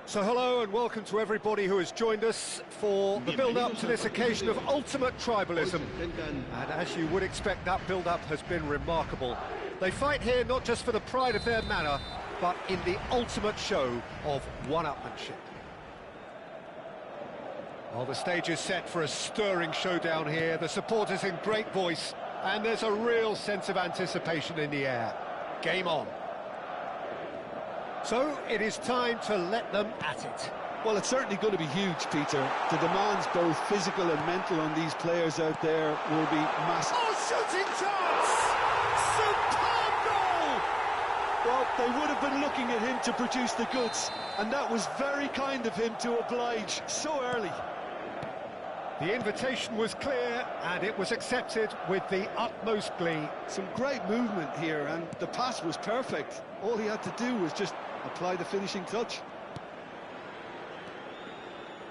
So hello and welcome to everybody who has joined us for the build-up to this occasion of ultimate tribalism. And as you would expect, that build-up has been remarkable. They fight here not just for the pride of their manor, but in the ultimate show of one-upmanship. Well, the stage is set for a stirring showdown here. The supporters in great voice, and there's a real sense of anticipation in the air. Game on. So, it is time to let them at it. Well, it's certainly going to be huge, Peter. The demands, both physical and mental, on these players out there will be massive. Oh, shooting chance! Superb goal! Well, they would have been looking at him to produce the goods, and that was very kind of him to oblige so early. The invitation was clear, and it was accepted with the utmost glee. Some great movement here, and the pass was perfect. All he had to do was just apply the finishing touch.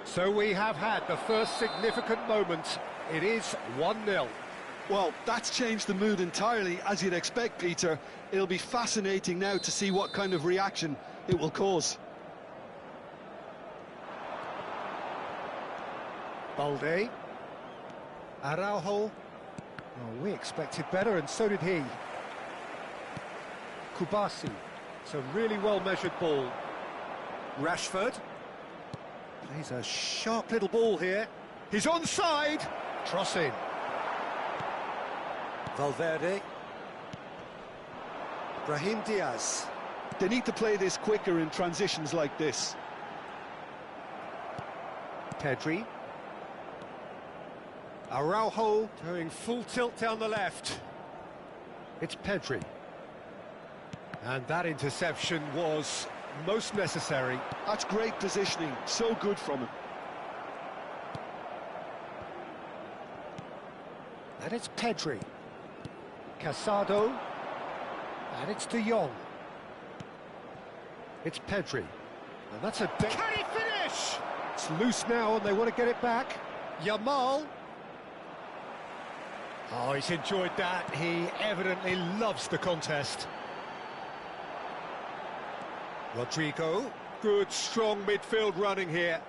So we have had the first significant moment. It is 1-0. Well, that's changed the mood entirely, as you'd expect, Peter. It'll be fascinating now to see what kind of reaction it will cause. Balde. Araujo. Oh, we expected better, and so did he. Kubasi. It's a really well-measured ball. Rashford. Plays a sharp little ball here. He's onside. Cross in. Valverde. Brahim Diaz. They need to play this quicker in transitions like this. Pedri. Araujo doing full tilt down the left. It's Pedri. And that interception was most necessary. That's great positioning, so good from him. And it's Pedri. Casado. And it's De Jong. It's Pedri. And that's a... Can he finish? It's loose now and they want to get it back. Yamal. Oh, he's enjoyed that. He evidently loves the contest. Rodrigo. Good, strong midfield running here.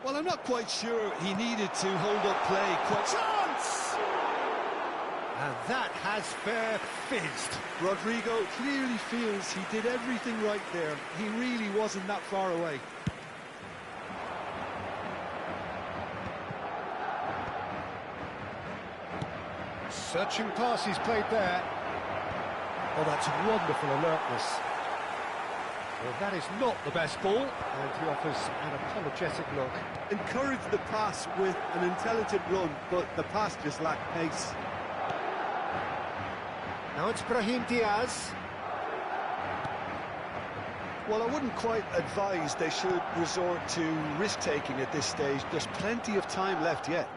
Well, I'm not quite sure he needed to hold up play quite... Chance! And that has fair fizzed. Rodrigo clearly feels he did everything right there. He really wasn't that far away. Searching pass he's played there. Oh, that's wonderful alertness. Well, that is not the best ball, and he offers an apologetic look. Encouraged the pass with an intelligent run, but the pass just lacked pace. Now it's Brahim Diaz. Well, I wouldn't quite advise they should resort to risk-taking at this stage. There's plenty of time left yet.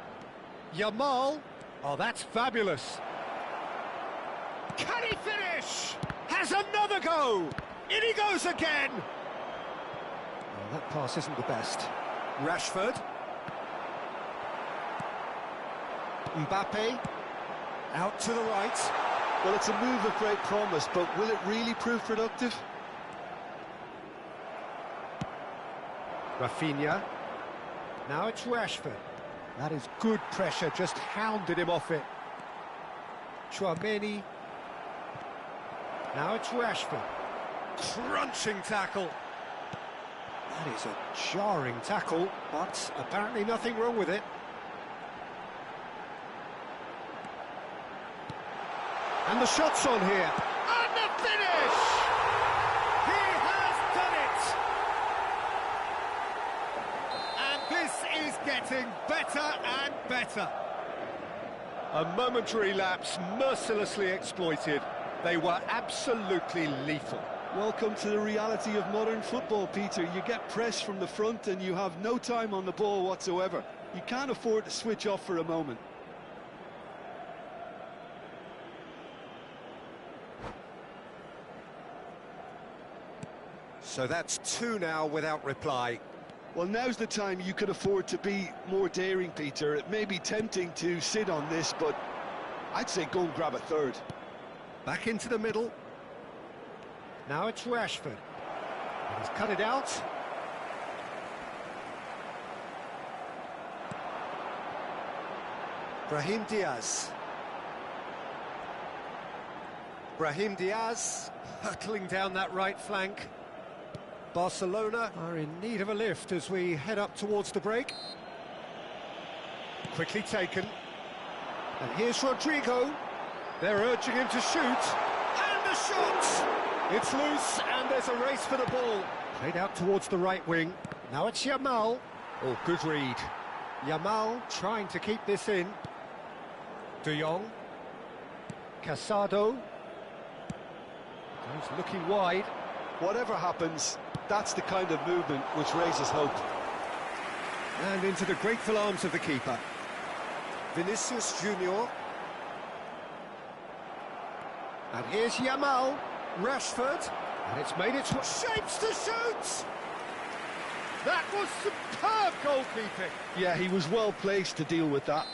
Yamal. Oh, that's fabulous. Can he finish? Has another go. In he goes again. Oh, that pass isn't the best. Rashford. Mbappe. Out to the right. Well, it's a move of great promise, but will it really prove productive? Rafinha. Now it's Rashford. That is good pressure, just hounded him off it. Tchouameni. Now it's Rashford. Crunching tackle. That is a jarring tackle, but apparently nothing wrong with it. And the shot's on here. And the finish! He has done it! And this This is getting better and better. A momentary lapse mercilessly exploited. They were absolutely lethal. Welcome to the reality of modern football, Peter. You get pressed from the front and you have no time on the ball whatsoever. You can't afford to switch off for a moment. So that's 2 now without reply. Well, now's the time you could afford to be more daring, Peter. It may be tempting to sit on this, but I'd say go and grab a third. Back into the middle. Now it's Rashford. He's cut it out. Brahim Diaz. Brahim Diaz hurtling down that right flank. Barcelona are in need of a lift as we head up towards the break. Quickly taken. And here's Rodrigo. They're urging him to shoot. And the shot! It's loose, and there's a race for the ball. Played out towards the right wing. Now it's Yamal. Oh, good read. Yamal trying to keep this in. De Jong. Casado. He's looking wide. Whatever happens, that's the kind of movement which raises hope. And into the grateful arms of the keeper. Vinicius Junior. And here's Yamal. Rashford. And it's made its shapes to shoot! That was superb goalkeeping. Yeah, he was well placed to deal with that.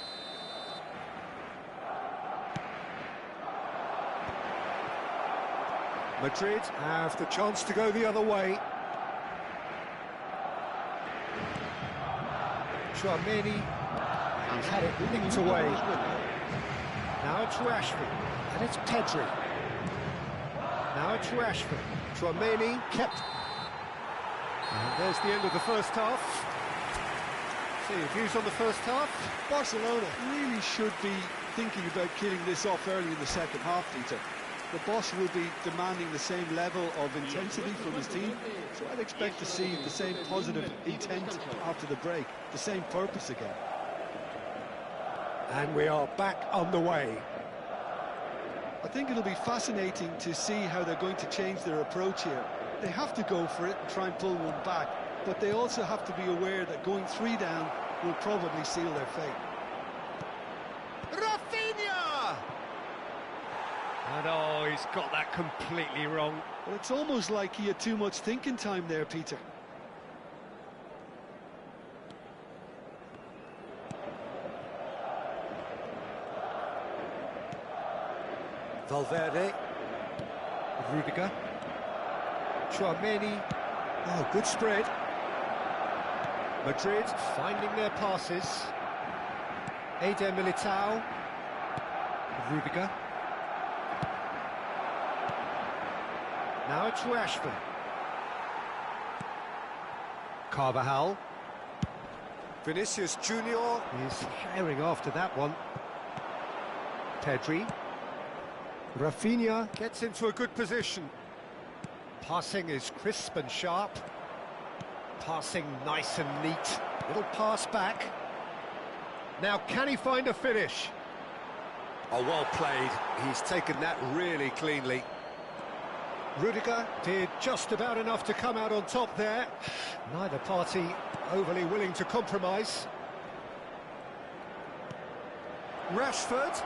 Madrid have the chance to go the other way. Tchouaméni, he's had it linked away. Now it's Rashford, and it's Pedri. Now it's Rashford. Tchouaméni kept. And there's the end of the first half. See your views on the first half. Barcelona really should be thinking about killing this off early in the second half, Peter. The boss will be demanding the same level of intensity from his team, so I'd expect to see the same positive intent after the break, the same purpose again. And we are back on the way. I think it'll be fascinating to see how they're going to change their approach here. They have to go for it and try and pull one back, but they also have to be aware that going 3 down will probably seal their fate. Rafinha! And oh, he's got that completely wrong. Well, it's almost like he had too much thinking time there, Peter. Valverde. Rudiger. Tchouaméni. Oh, good spread. Madrid finding their passes. Eder Militao. Rudiger. Now it's Rashford. Carvajal. Vinicius Junior is herring after that one. Pedri. Rafinha gets into a good position. Passing is crisp and sharp. Passing nice and neat. Little pass back. Now can he find a finish? Oh, well played. He's taken that really cleanly. Rudiger did just about enough to come out on top there. Neither party overly willing to compromise. Rashford.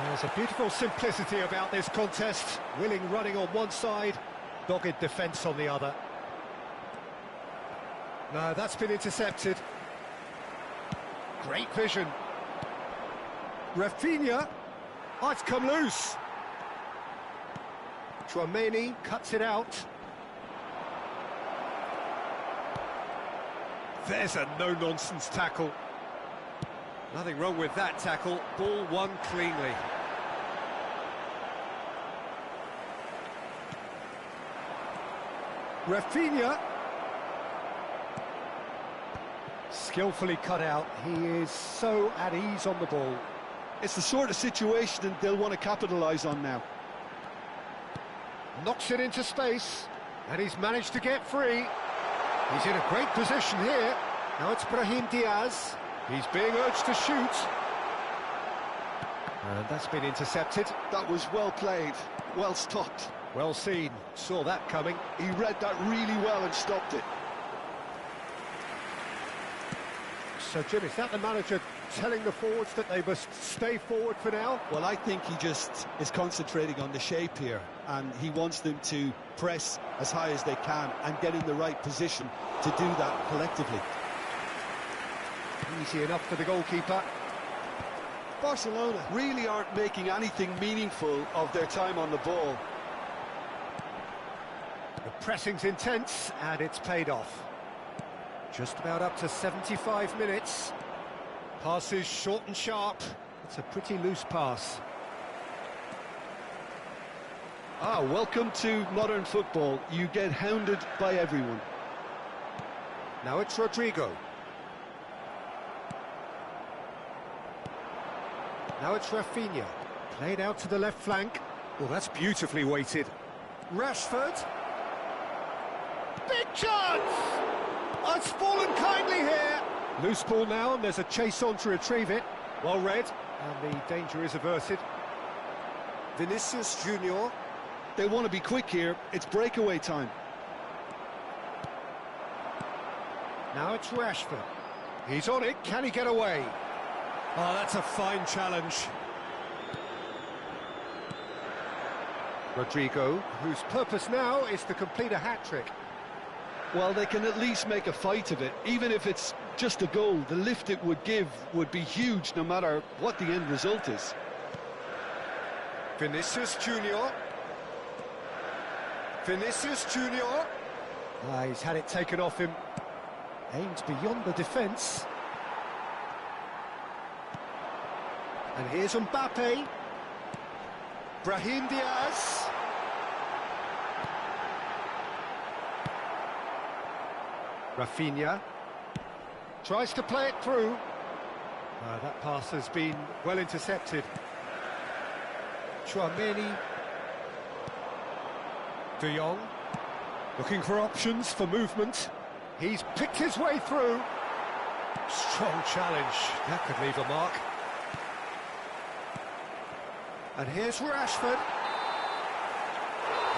There's a beautiful simplicity about this contest. Willing running on one side, dogged defence on the other. No, that's been intercepted. Great vision. Rafinha. Oh, it's come loose. Tchouaméni cuts it out. There's a no-nonsense tackle. Nothing wrong with that tackle. Ball won cleanly. Rafinha. Skillfully cut out. He is so at ease on the ball. It's the sort of situation that they'll want to capitalise on now. Knocks it into space, and he's managed to get free. He's in a great position here. Now it's Brahim Diaz. He's being urged to shoot. And that's been intercepted. That was well played, well stopped. Well seen, saw that coming. He read that really well and stopped it. So, Jim, is that the manager telling the forwards that they must stay forward for now? Well, I think he just is concentrating on the shape here, and he wants them to press as high as they can and get in the right position to do that collectively. Easy enough for the goalkeeper. Barcelona really aren't making anything meaningful of their time on the ball. The pressing's intense, and it's paid off. Just about up to 75 minutes. Passes short and sharp. It's a pretty loose pass. Welcome to modern football. You get hounded by everyone. Now it's Rodrigo. Now it's Rafinha. Played out to the left flank. Well, that's beautifully weighted. Rashford. Big chance! Oh, it's fallen kindly here. Loose ball now, and there's a chase on to retrieve it. Well read, and the danger is averted. Vinicius Junior. They want to be quick here. It's breakaway time. Now it's Rashford. He's on it. Can he get away? Oh, that's a fine challenge. Rodrigo, whose purpose now is to complete a hat-trick. Well, they can at least make a fight of it. Even if it's just a goal, the lift it would give would be huge no matter what the end result is. Vinicius Junior. Vinicius Junior. He's had it taken off him. Aims beyond the defence. And here's Mbappe. Brahim Diaz. Rafinha. Tries to play it through. That pass has been well intercepted. Chouameni. De Jong. Looking for options for movement. He's picked his way through. Strong challenge. That could leave a mark. And here's Rashford.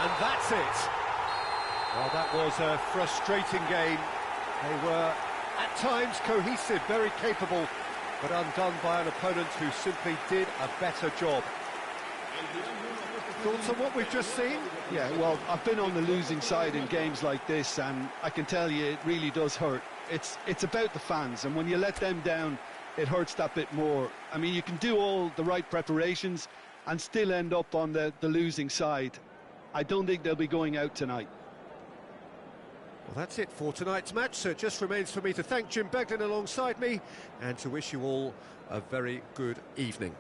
And that's it. Well, that was a frustrating game. They were, at times, cohesive, very capable, but undone by an opponent who simply did a better job. Thoughts on what we've just seen? Yeah, well, I've been on the losing side in games like this, and I can tell you it really does hurt. It's about the fans, and when you let them down, it hurts that bit more. I mean, you can do all the right preparations and still end up on the losing side. I don't think they'll be going out tonight. Well, that's it for tonight's match, so it just remains for me to thank Jim Beglin alongside me and to wish you all a very good evening.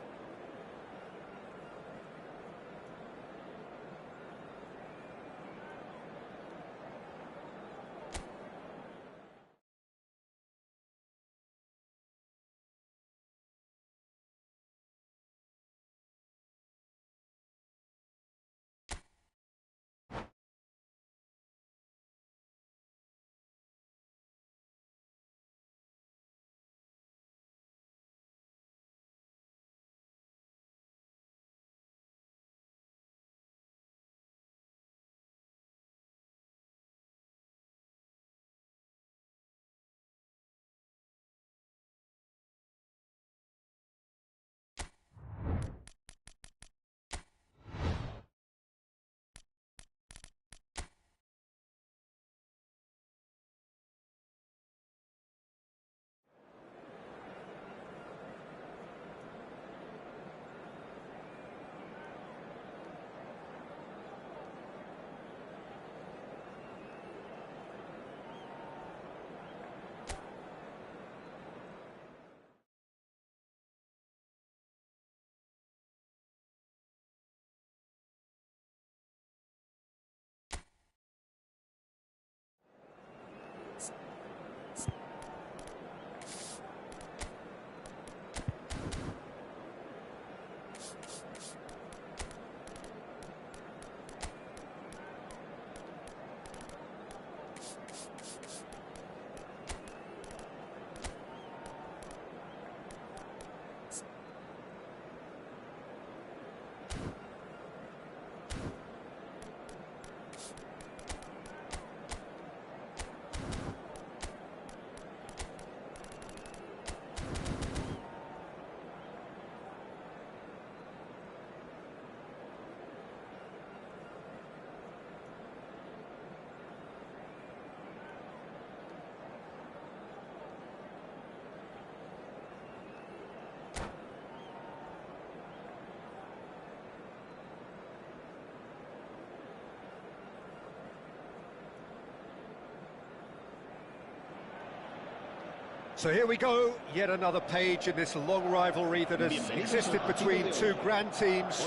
So here we go, yet another page in this long rivalry that has existed between two grand teams.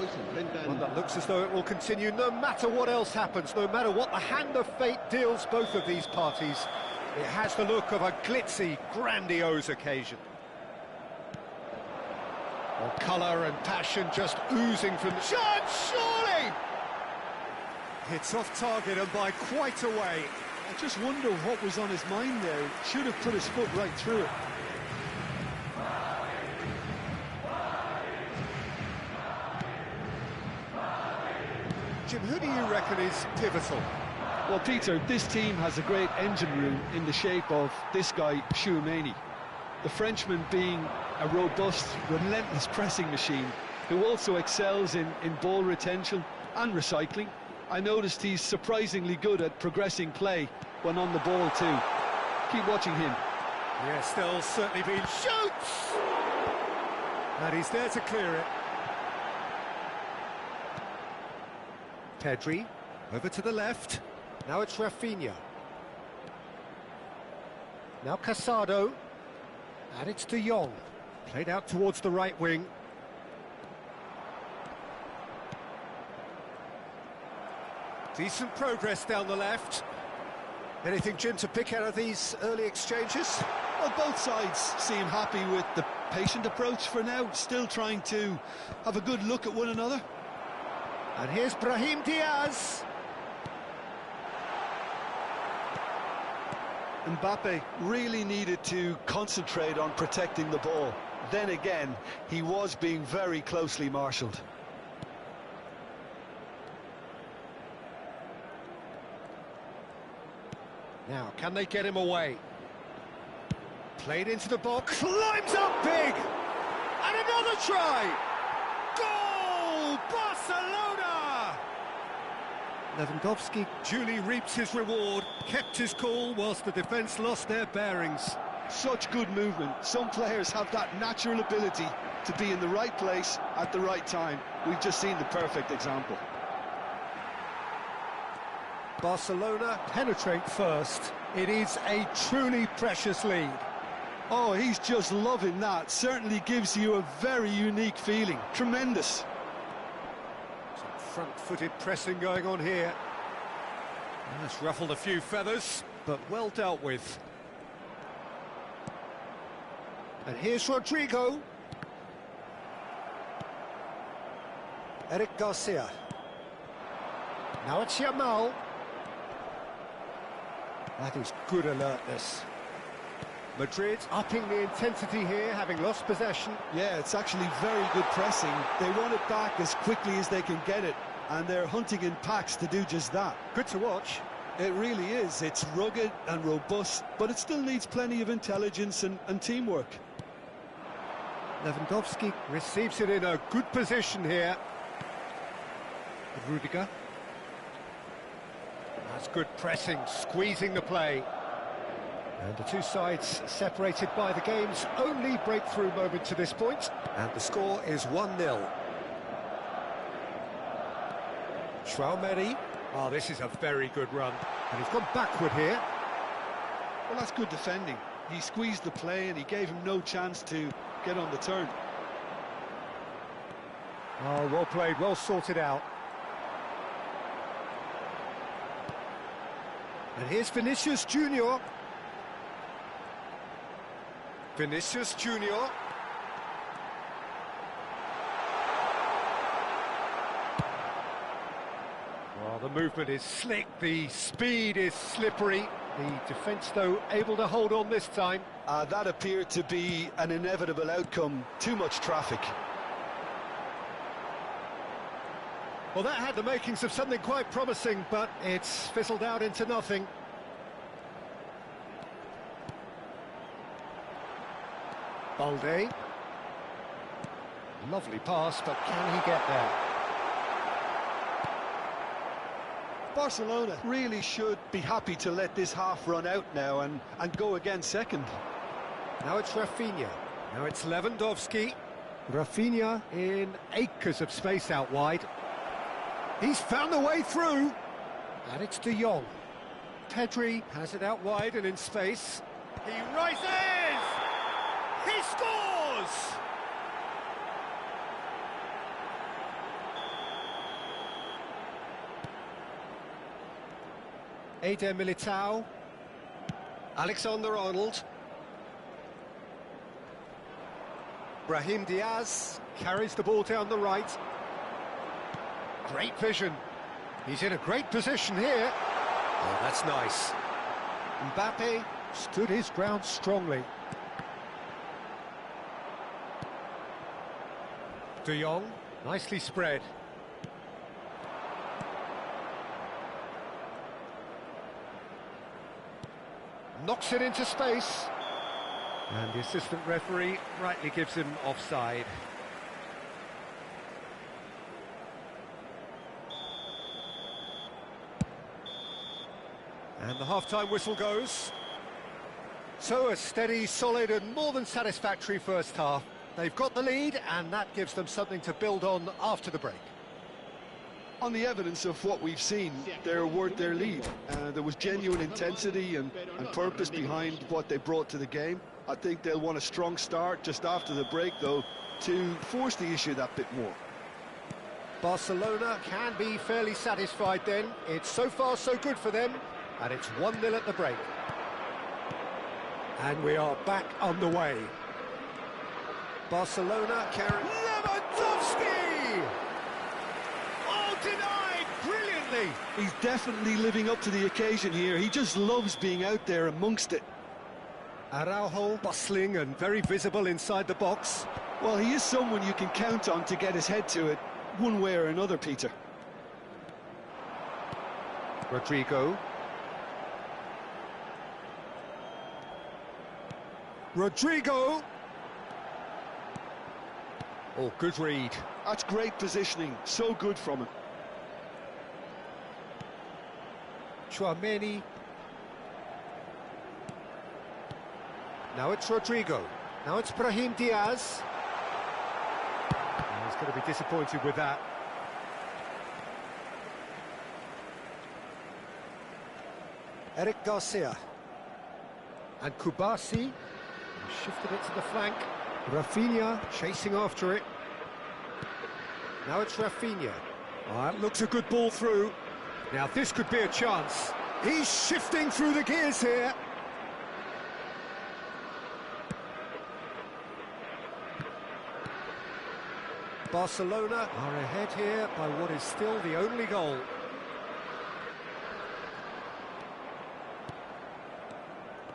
One that looks as though it will continue no matter what else happens, no matter what the hand of fate deals both of these parties. It has the look of a glitzy, grandiose occasion. Well, colour and passion just oozing from the... Shot, surely! It's off target and by quite a way. I just wonder what was on his mind there. Should have put his foot right through it. Jim, who do you reckon is pivotal? Well, Peter, this team has a great engine room in the shape of this guy, Tchouaméni. The Frenchman being a robust, relentless pressing machine who also excels in ball retention and recycling. I noticed he's surprisingly good at progressing play when on the ball too. Keep watching him. Yes, they'll certainly be... Shoots! And he's there to clear it. Pedri, over to the left. Now it's Rafinha. Now Casado. And it's De Jong. Played out towards the right wing. Decent progress down the left. Anything, Jim, to pick out of these early exchanges? Well, both sides seem happy with the patient approach for now, still trying to have a good look at one another. And here's Brahim Diaz. Mbappe really needed to concentrate on protecting the ball. Then again, he was being very closely marshalled. Now, can they get him away? Played into the box, climbs up big! And another try! Goal! Barcelona! Lewandowski duly reaps his reward, kept his cool whilst the defence lost their bearings. Such good movement. Some players have that natural ability to be in the right place at the right time. We've just seen the perfect example. Barcelona penetrate first. It is a truly precious lead. Oh, he's just loving that. Certainly gives you a very unique feeling. Tremendous. Some front-footed pressing going on here. That's ruffled a few feathers, but well dealt with. And here's Rodrigo. Eric Garcia. Now it's Yamal. That is good alertness. Madrid upping the intensity here, having lost possession. Yeah, it's actually very good pressing. They want it back as quickly as they can get it, and they're hunting in packs to do just that. Good to watch. It really is. It's rugged and robust, but it still needs plenty of intelligence and teamwork. Lewandowski receives it in a good position here. Rudiger. That's good pressing, squeezing the play. And the two sides separated by the game's only breakthrough moment to this point. And the score is 1-0. Tchouaméni. Oh, this is a very good run. And he's gone backward here. Well, that's good defending. He squeezed the play and he gave him no chance to get on the turn. Oh, well played, well sorted out. And here's Vinicius Junior. Vinicius Junior. Well, the movement is slick, the speed is slippery. The defence, though, able to hold on this time. That appeared to be an inevitable outcome. Too much traffic. Well, that had the makings of something quite promising, but it's fizzled out into nothing. Balde. Lovely pass, but can he get there? Barcelona really should be happy to let this half run out now and go again second. Now it's Rafinha. Now it's Lewandowski. Rafinha in acres of space out wide. He's found the way through. And it's De Jong. Pedri has it out wide and in space. He rises! He scores! Eder Militao. Alexander-Arnold. Brahim Diaz carries the ball down the right. Great vision. He's in a great position here. Oh, that's nice. Mbappe stood his ground strongly. De Jong, nicely spread. Knocks it into space. And the assistant referee rightly gives him offside. And the half-time whistle goes. So a steady, solid and more than satisfactory first half. They've got the lead and that gives them something to build on after the break. On the evidence of what we've seen, they're worth their lead. There was genuine intensity and purpose behind what they brought to the game. I think they'll want a strong start just after the break, though, to force the issue that bit more. Barcelona can be fairly satisfied then. It's so far so good for them, and it's 1-0 at the break. And we are back underway. Barcelona carry... Lewandowski! Oh, denied brilliantly! He's definitely living up to the occasion here. He just loves being out there amongst it. Araujo bustling and very visible inside the box. Well, he is someone you can count on to get his head to it, one way or another, Peter. Rodrigo. Rodrigo! Oh, good read. That's great positioning, so good from him. Tchouaméni. Now it's Rodrigo. Now it's Brahim Diaz. He's going to be disappointed with that. Eric Garcia. And Kubasi. Shifted it to the flank. Rafinha chasing after it. Now it's Rafinha. Oh, that looks a good ball through. Now this could be a chance. He's shifting through the gears here. Barcelona are ahead here by what is still the only goal.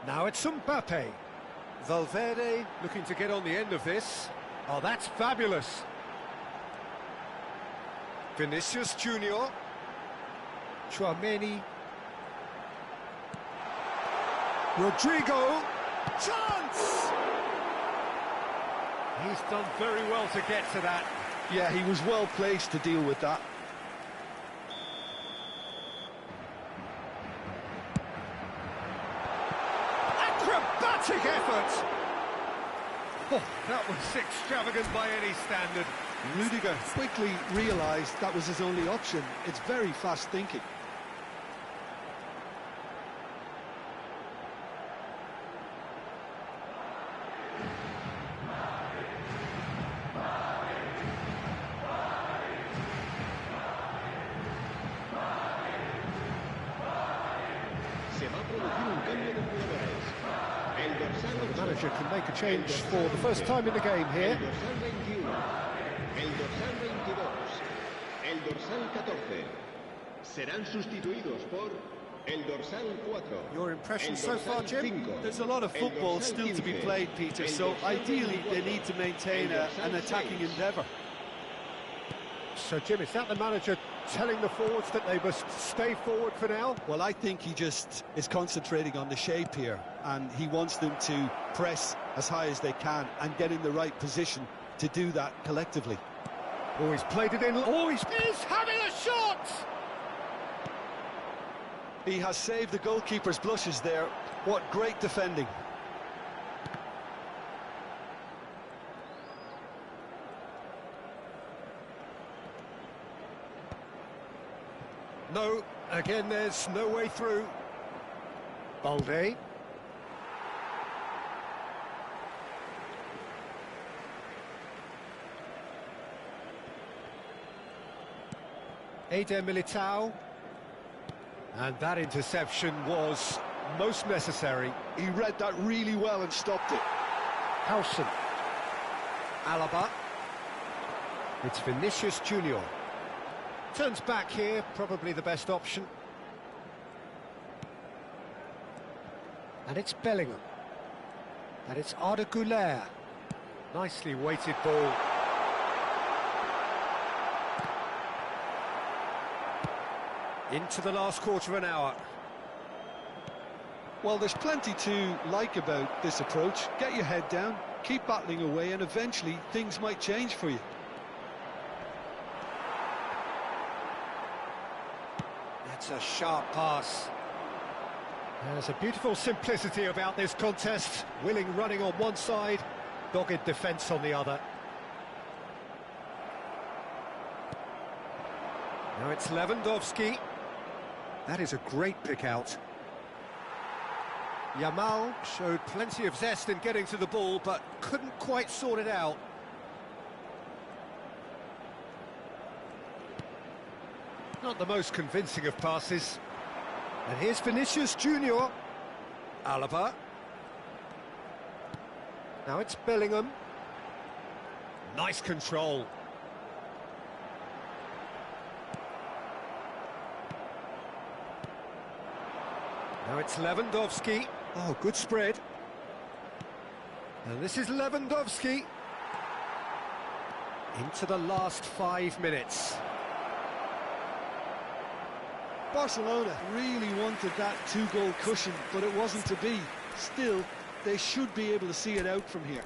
Now it's Mbappe. Valverde looking to get on the end of this. Oh, that's fabulous. Vinicius Junior. Tchouaméni. Rodrigo. Chance! He's done very well to get to that. Yeah, he was well placed to deal with that. Acrobatic effort! Oh, that was extravagant by any standard. Rudiger quickly realised that was his only option. It's very fast thinking. The manager can make a change for the first time in the game here. El dorsal 22, el dorsal 14 serán sustituidos por el dorsal 4. Your impression so far, Jim? There's a lot of football still to be played, Peter, so ideally they need to maintain an attacking endeavour. So, Jim, is that the manager telling the forwards that they must stay forward for now? Well, I think he just is concentrating on the shape here, and he wants them to press as high as they can and get in the right position to do that collectively. Oh, he's played it in. Oh, he's having a shot! He has saved the goalkeeper's blushes there. What great defending. No, again, there's no way through. Balde. Eder Militao. And that interception was most necessary. He read that really well and stopped it. Howson. Alaba. It's Vinicius Junior. Turns back here, probably the best option. And it's Bellingham. And it's Arda Güler. Nicely weighted ball. Into the last quarter of an hour. Well, there's plenty to like about this approach. Get your head down, keep battling away, and eventually things might change for you. That's a sharp pass. There's a beautiful simplicity about this contest. Willing running on one side, dogged defence on the other. Now it's Lewandowski. That is a great pick out. Yamal showed plenty of zest in getting to the ball, but couldn't quite sort it out. Not the most convincing of passes. And here's Vinicius Junior. Alaba. Now it's Bellingham. Nice control. Now it's Lewandowski. Oh, good spread. And this is Lewandowski. Into the last 5 minutes. Barcelona really wanted that two-goal cushion, but it wasn't to be. Still, they should be able to see it out from here.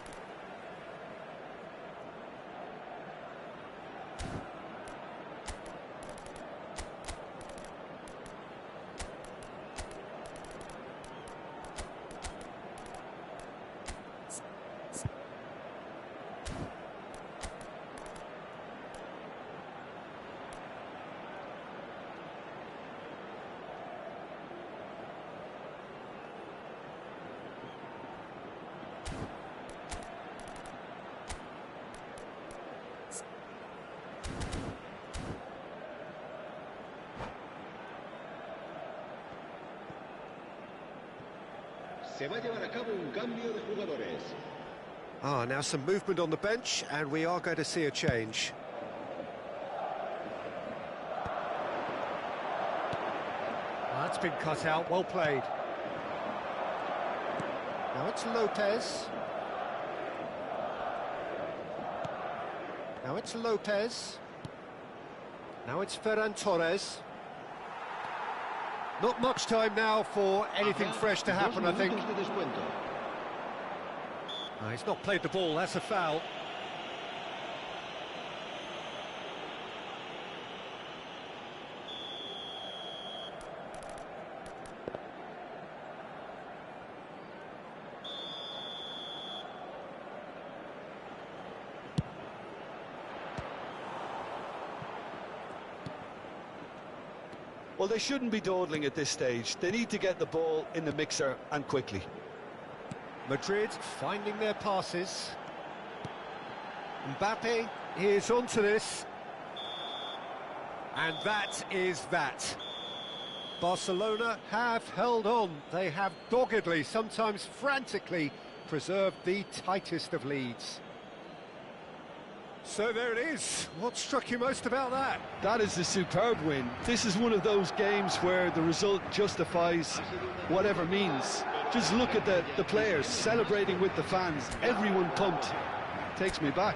Se va a llevar a cabo un cambio de jugadores. Now some movement on the bench, and we are going to see a change. That's been cut out, well played. Now it's Lopez. Now it's Lopez. Now it's Ferran Torres. Not much time now for anything fresh to happen, I think. He's not played the ball, that's a foul. Well, they shouldn't be dawdling at this stage. They need to get the ball in the mixer and quickly. Madrid finding their passes. Mbappe is onto this. And that is that. Barcelona have held on. They have doggedly, sometimes frantically, preserved the tightest of leads. So there it is. What struck you most about that? That is a superb win. This is one of those games where the result justifies whatever means. Just look at the players celebrating with the fans. Everyone pumped. Takes me back.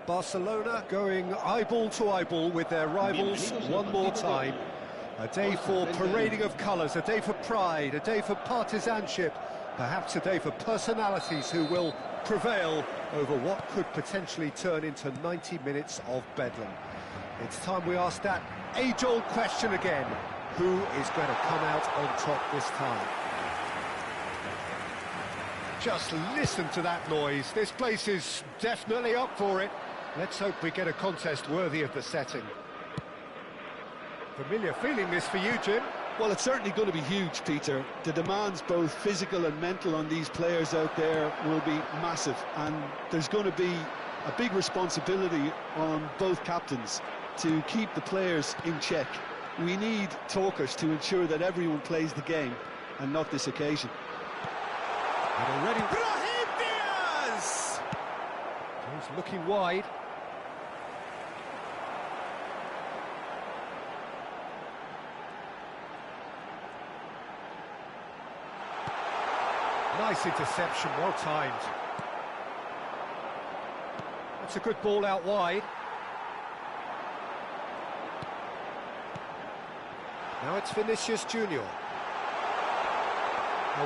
Barcelona going eyeball to eyeball with their rivals one more time. A day for parading of colours, a day for pride, a day for partisanship, perhaps a day for personalities who will prevail over what could potentially turn into 90 minutes of bedlam. It's time we ask that age-old question again. Who is going to come out on top this time? Just listen to that noise. This place is definitely up for it. Let's hope we get a contest worthy of the setting. Familiar feeling this for you, Jim? Well, it's certainly going to be huge, Peter. The demands, both physical and mental, on these players out there will be massive, and there's going to be a big responsibility on both captains to keep the players in check. We need talkers to ensure that everyone plays the game, and not this occasion. And already Brahim Diaz! He's looking wide. Nice interception, well timed. That's a good ball out wide. Now it's Vinicius Junior.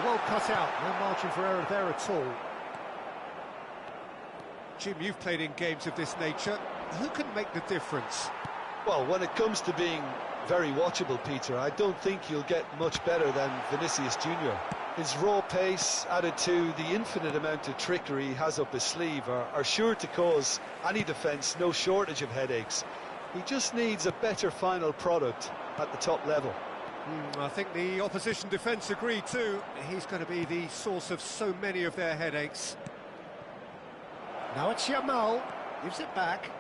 Well cut out, no margin for error there at all. Jim, you've played in games of this nature. Who can make the difference? Well, when it comes to being very watchable, Peter, I don't think you'll get much better than Vinicius Junior. His raw pace, added to the infinite amount of trickery he has up his sleeve, are sure to cause any defence no shortage of headaches. He just needs a better final product at the top level. I think the opposition defence agree too. He's going to be the source of so many of their headaches. Now it's Yamal, gives it back.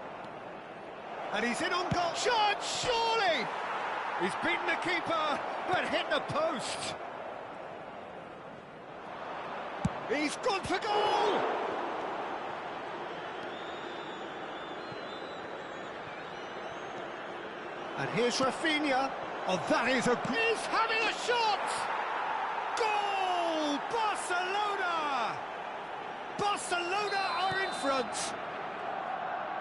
And he's in on goal. Shot, surely! He's beaten the keeper, but hit the post. He's gone for goal! And here's Rafinha. Oh, that is a... He's having a shot! Goal! Barcelona! Barcelona are in front.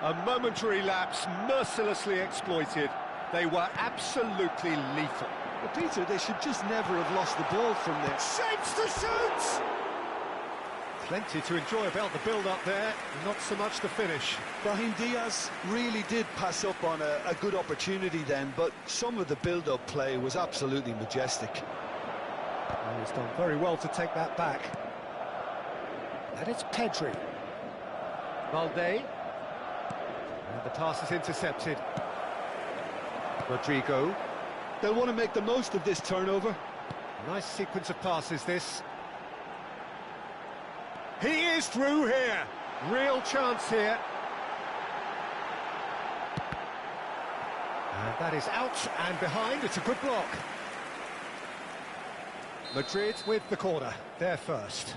A momentary lapse, mercilessly exploited. They were absolutely lethal. But Peter, they should just never have lost the ball from this. Shapes to shoot! Plenty to enjoy about the build-up there, not so much the finish. Brahim Diaz really did pass up on a good opportunity then, but some of the build-up play was absolutely majestic. Well, he's done very well to take that back. And it's Pedri. Valde. And the pass is intercepted. Rodrigo. They'll want to make the most of this turnover. Nice sequence of passes, this. He is through here. Real chance here. And that is out and behind. It's a good block. Madrid with the corner. They're first.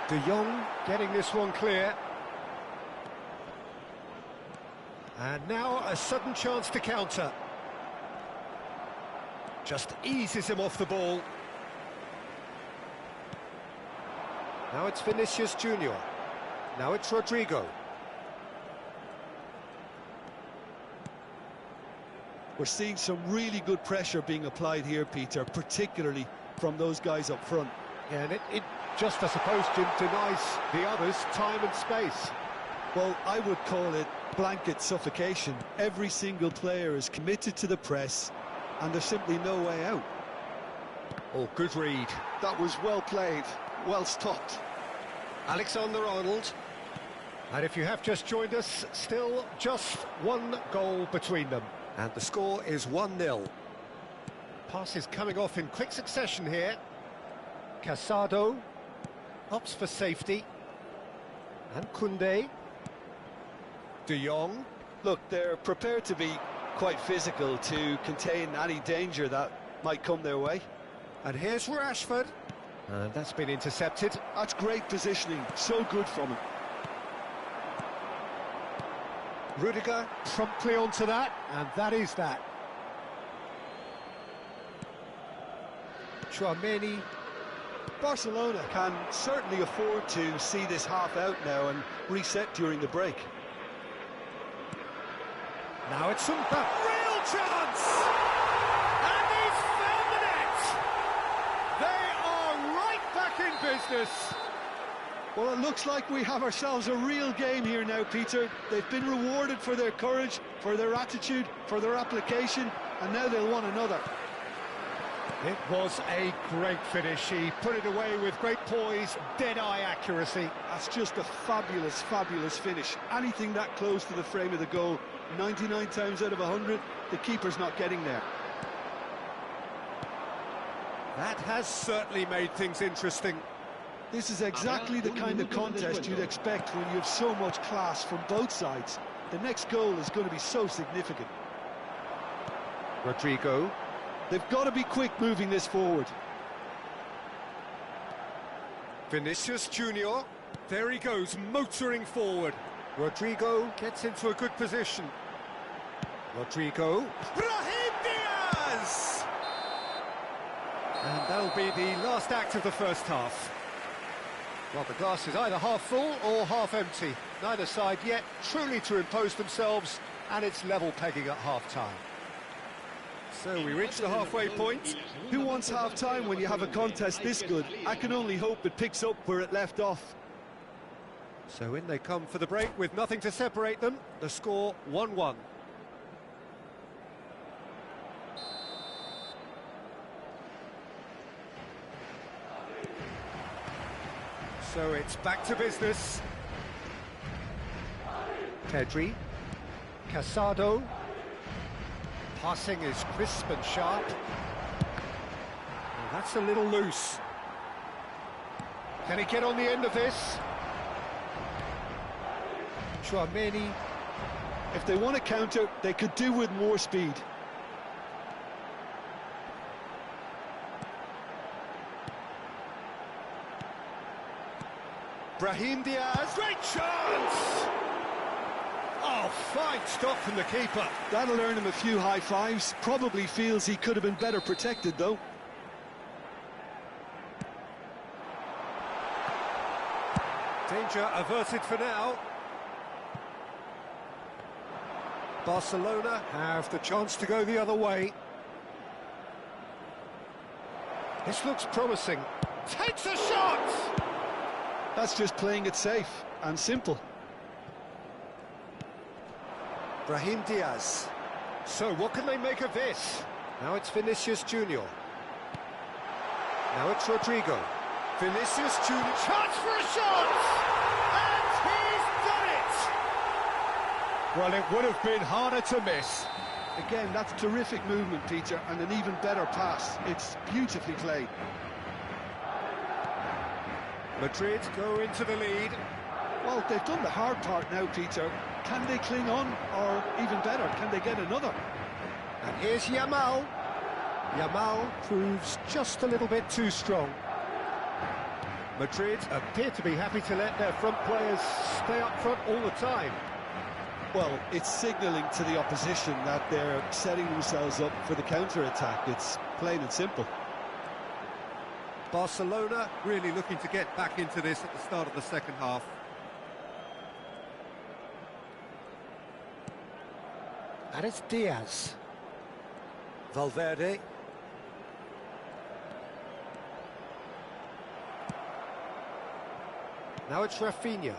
De Jong getting this one clear. And now a sudden chance to counter. Just eases him off the ball. Now it's Vinicius Junior. Now it's Rodrigo. We're seeing some really good pressure being applied here, Peter, particularly from those guys up front. Yeah, and it just, I suppose, Jim, denies the others time and space. Well, I would call it blanket suffocation. Every single player is committed to the press, and there's simply no way out. Oh, good read. That was well played, well stopped. Alexander-Arnold. And if you have just joined us, still just one goal between them. And the score is 1-0. Passes coming off in quick succession here. Casado opts for safety. And Koundé. De Jong. Look, they're prepared to be quite physical to contain any danger that might come their way. And here's Rashford. And that's been intercepted. That's great positioning, so good from him. Rudiger promptly onto that, and that is that. Tchouaméni Barcelona can certainly afford to see this half out now and reset during the break. Now it's some real chance! And he's found the net! They are right back in business. Well, it looks like we have ourselves a real game here now, Peter. They've been rewarded for their courage, for their attitude, for their application, and now they'll want another. It was a great finish. He put it away with great poise, dead-eye accuracy. That's just a fabulous, fabulous finish. Anything that close to the frame of the goal, 99 times out of 100, the keeper's not getting there. That has certainly made things interesting. This is exactly the kind of contest you'd expect when you have so much class from both sides. The next goal is going to be so significant. Rodrigo. They've got to be quick moving this forward. Vinicius Junior. There he goes, motoring forward. Rodrigo gets into a good position. Rodrigo. Brahim Diaz! And that'll be the last act of the first half. Well, the glass is either half full or half empty. Neither side yet truly to impose themselves, and it's level pegging at half-time. So we reach the halfway point. Who wants half-time when you have a contest this good? I can only hope it picks up where it left off. So in they come for the break with nothing to separate them. The score 1-1. So it's back to business. Pedri. Casado. Passing is crisp and sharp. Well, that's a little loose. Can he get on the end of this? Chouameni. If they want to counter, they could do with more speed. Brahim Diaz, great chance! Oh, fine stop from the keeper. That'll earn him a few high fives. Probably feels he could have been better protected, though. Danger averted for now. Barcelona have the chance to go the other way. This looks promising. Takes a shot! That's just playing it safe and simple. Brahim Diaz. So what can they make of this? Now it's Vinicius Junior. Now it's Rodrigo. Vinicius Junior. Chance for a shot! And he's done it! Well, it would have been harder to miss. Again, that's terrific movement, Peter, and an even better pass. It's beautifully played. Madrid go into the lead. Well, they've done the hard part now, Peter. Can they cling on, or even better, can they get another? And here's Yamal. Yamal proves just a little bit too strong. Madrid appear to be happy to let their front players stay up front all the time. Well, it's signalling to the opposition that they're setting themselves up for the counter-attack. It's plain and simple. Barcelona really looking to get back into this at the start of the second half. And it's Diaz. Valverde. Now it's Rafinha.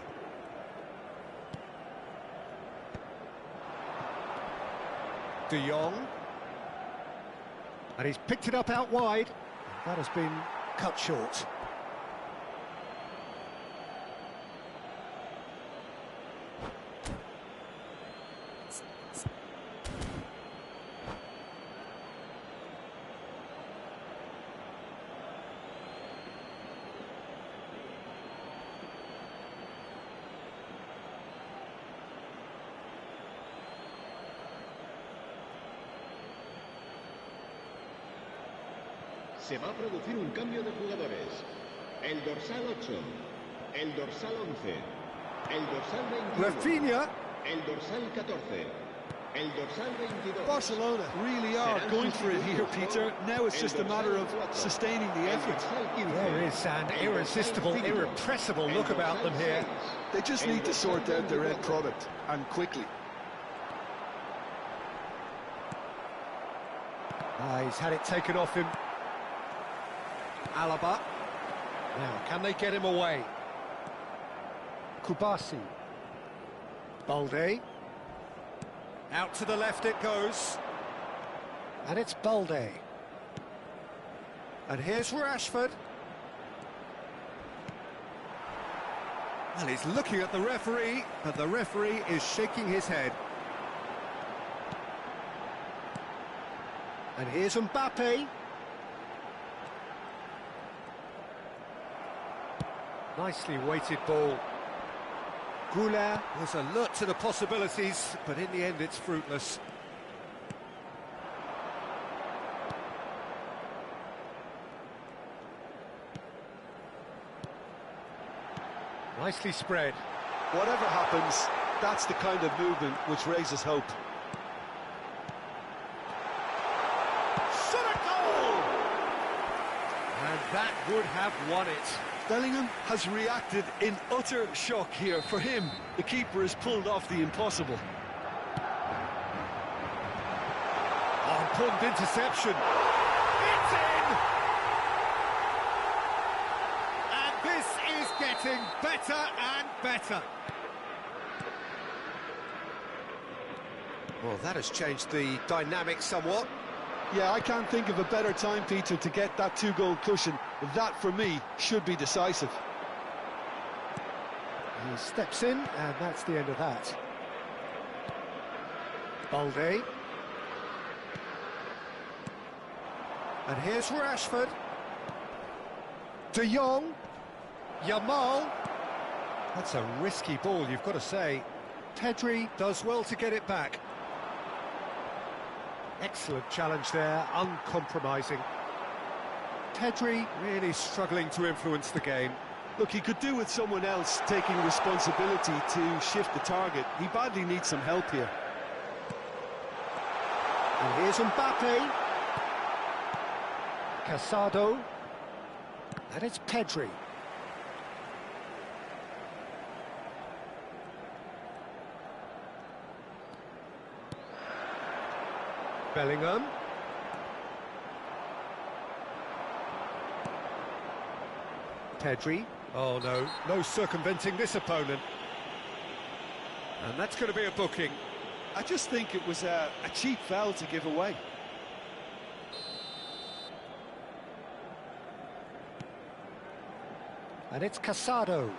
De Jong. And he's picked it up out wide. That has been cut short. Se va a producir un cambio de jugadores. El dorsal 8, el dorsal 11, el dorsal 21, Rafinha. el dorsal 14, El dorsal 22. Barcelona really are going for it here, Peter. Now it's just a matter of sustaining the effort. There is an irresistible, irrepressible look about them here. They just need to sort out their end product, and quickly. He's had it taken off him. Alaba. Now, can they get him away? Kubasi. Balde. Out to the left it goes. And it's Balde. And here's Rashford. Well, he's looking at the referee, but the referee is shaking his head. And here's Mbappe. Nicely weighted ball. Goulart was alert to the possibilities, but in the end it's fruitless. Nicely spread. Whatever happens, that's the kind of movement which raises hope. Shot a goal! And that would have won it. Bellingham has reacted in utter shock here. For him, the keeper has pulled off the impossible. Oh, important interception. It's in! And this is getting better and better. Well, that has changed the dynamic somewhat. Yeah, I can't think of a better time, Peter, to get that two-goal cushion. That, for me, should be decisive. He steps in, and that's the end of that. Balde. And here's Rashford. De Jong. Yamal. That's a risky ball, you've got to say. Pedri does well to get it back. Excellent challenge there, uncompromising. Pedri really struggling to influence the game. Look, he could do with someone else taking responsibility to shift the target. He badly needs some help here. And here's Mbappe. Casado. And it's Pedri. Bellingham. Pedri. Oh no, no circumventing this opponent. And that's going to be a booking. I just think it was a cheap foul to give away. And it's Casado.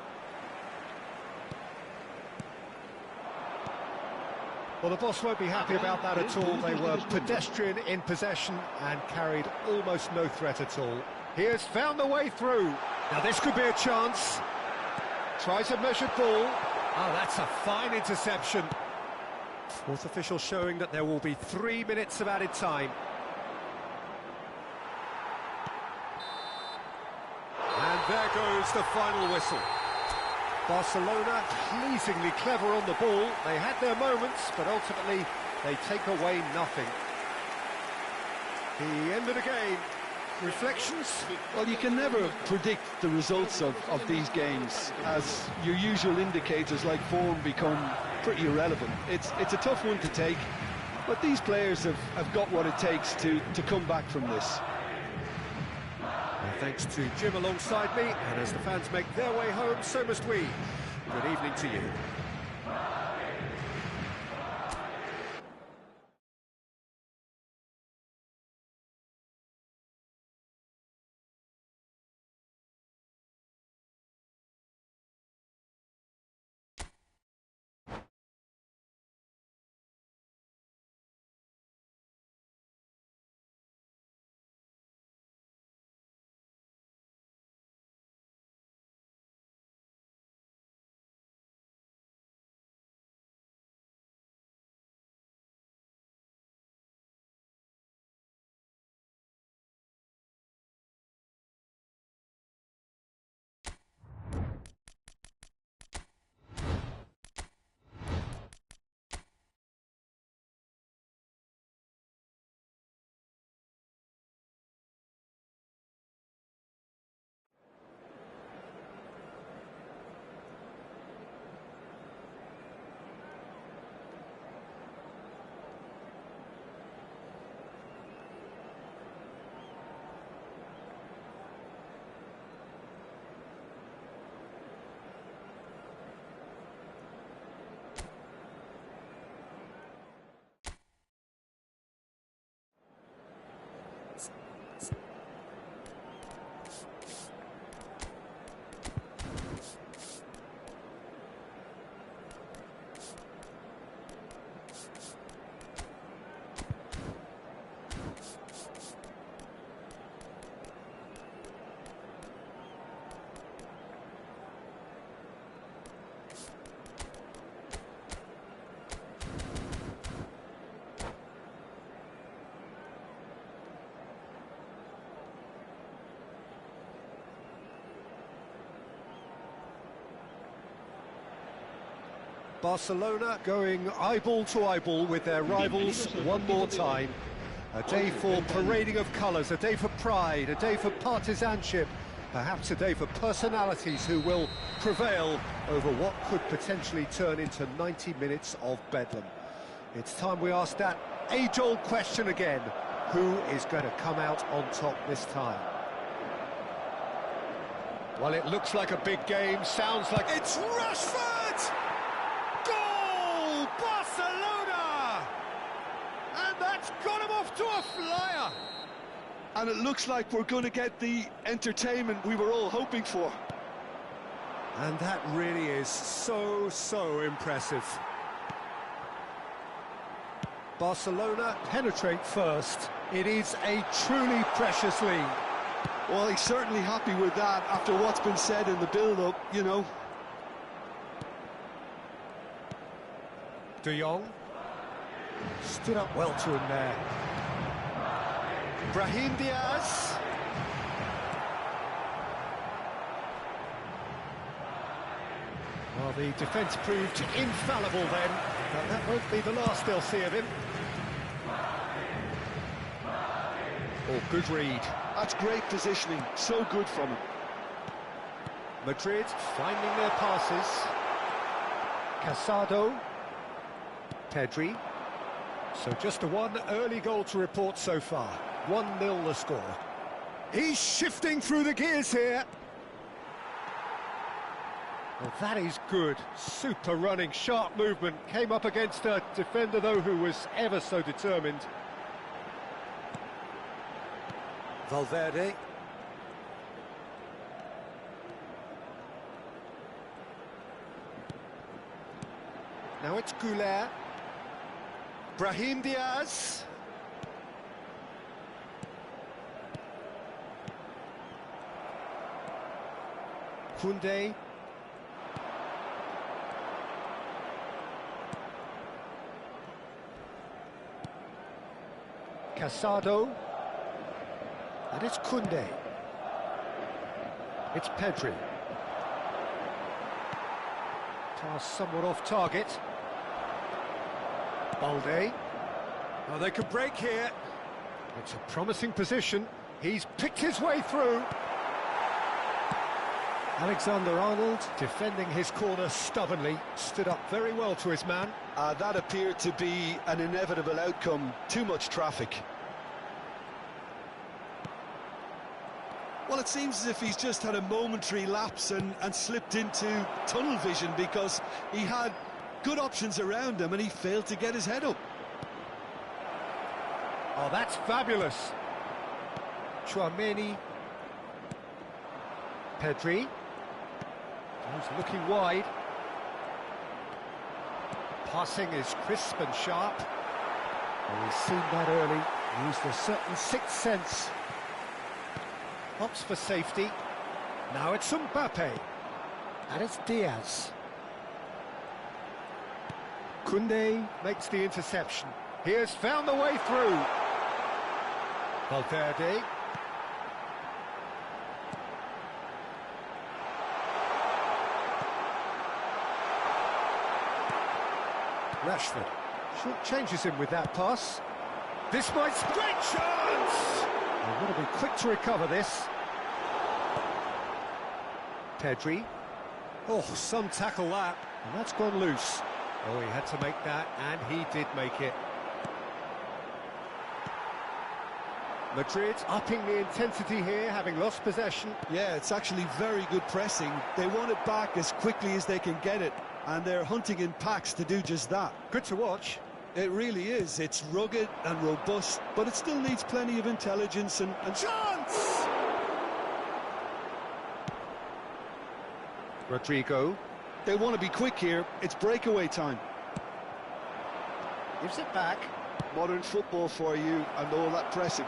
Well, the boss won't be happy about that at all. They were pedestrian in possession and carried almost no threat at all. He has found the way through. Now this could be a chance. Tries a measured ball. Oh, that's a fine interception. Fourth official showing that there will be 3 minutes of added time. And there goes the final whistle. Barcelona pleasingly clever on the ball. They had their moments, but ultimately they take away nothing. The end of the game. Reflections? Well, you can never predict the results of these games, as your usual indicators like form become pretty irrelevant. It's a tough one to take, but these players have got what it takes to come back from this. Well, thanks to Jim alongside me, and as the fans make their way home, so must we. Good evening to you. Barcelona going eyeball to eyeball with their rivals one more time. A day for parading of colours, a day for pride, a day for partisanship, perhaps a day for personalities who will prevail over what could potentially turn into 90 minutes of bedlam. It's time we ask that age-old question again. Who is going to come out on top this time? Well, it looks like a big game, sounds like... It's Rashford! Goal! Barcelona! And that's got him off to a flyer! And it looks like we're going to get the entertainment we were all hoping for. And that really is so impressive. Barcelona penetrate first. It is a truly precious lead. Well, he's certainly happy with that after what's been said in the build-up, you know. De Jong stood up well to him there. Brahim Diaz. Well, the defence proved infallible then, but that won't be the last they'll see of him. Oh, good read. That's great positioning, so good from him. Madrid finding their passes. Casado. Pedri. So just a one early goal to report so far. 1-0 the score. He's shifting through the gears here. Well, that is good. Super running, sharp movement. Came up against a defender, though, who was ever so determined. Valverde. Now it's Goulet. Brahim Diaz. Koundé. Casado. And it's Koundé. It's Pedri. Pass somewhat off target. Balde. Oh, they could break here. It's a promising position. He's picked his way through. Alexander-Arnold defending his corner stubbornly. Stood up very well to his man. That appeared to be an inevitable outcome. Too much traffic. Well, it seems as if he's just had a momentary lapse and slipped into tunnel vision, because he had good options around him and he failed to get his head up. Oh, that's fabulous. Tchouaméni. Pedri. He's looking wide. Passing is crisp and sharp. Well, he's seen that early. Used a certain sixth sense. Opts for safety. Now it's Mbappe. And it's Diaz. Koundé makes the interception. He has found the way through. Valverde. Rashford short changes him with that pass. This might... Great chance! They've got to be quick to recover this. Pedri. Oh, some tackle that. And that's gone loose. Oh, he had to make that, and he did make it. Madrid upping the intensity here, having lost possession. Yeah, it's actually very good pressing. They want it back as quickly as they can get it, and they're hunting in packs to do just that. Good to watch. It really is. It's rugged and robust, but it still needs plenty of intelligence and chance! Rodrigo. They want to be quick here. It's breakaway time. Gives it back. Modern football for you and all that pressing.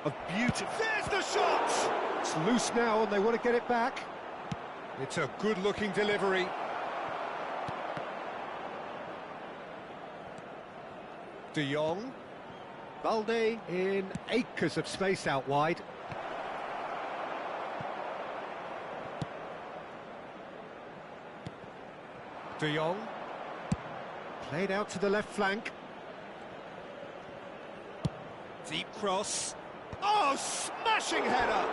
A beauty. There's the shot! It's loose now and they want to get it back. It's a good-looking delivery. De Jong. Balde in acres of space out wide. De Jong. Played out to the left flank. Deep cross. Oh, smashing header!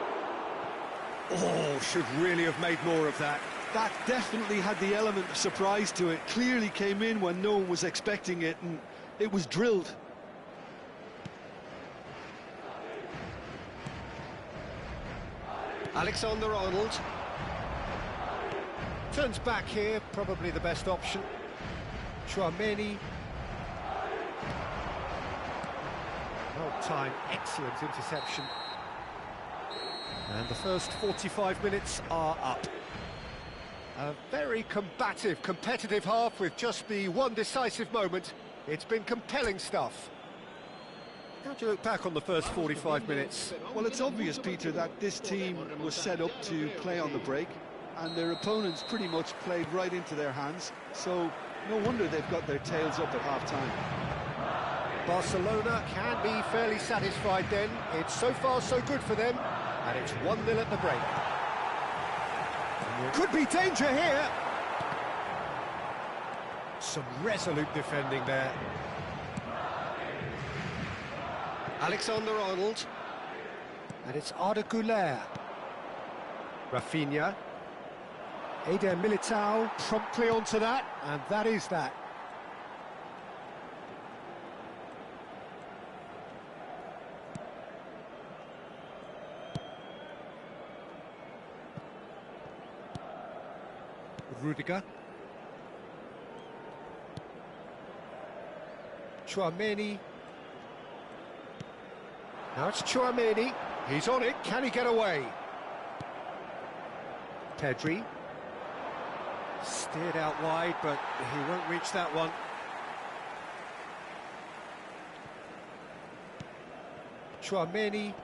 Oh, should really have made more of that. That definitely had the element of surprise to it. Clearly came in when no one was expecting it, and it was drilled. Alexander-Arnold. Turns back here, probably the best option. Tchouaméni. Well timed, excellent interception. And the first 45 minutes are up. A very combative, competitive half with just the one decisive moment. It's been compelling stuff. How do you look back on the first 45 minutes? Well, it's obvious, Peter, that this team was set up to play on the break, and their opponents pretty much played right into their hands, so no wonder they've got their tails up at half-time. Barcelona can be fairly satisfied then. It's so far so good for them, and it's 1-0 at the break. Could be danger here. Some resolute defending there. Alexander-Arnold. And it's Arda Güler. Rafinha. Eder Militao promptly onto that, and that is that. Rudiger. Tchouaméni. Now it's Tchouaméni. He's on it. Can he get away? Pedri. Steered out wide, but he won't reach that one. Tchouaméni.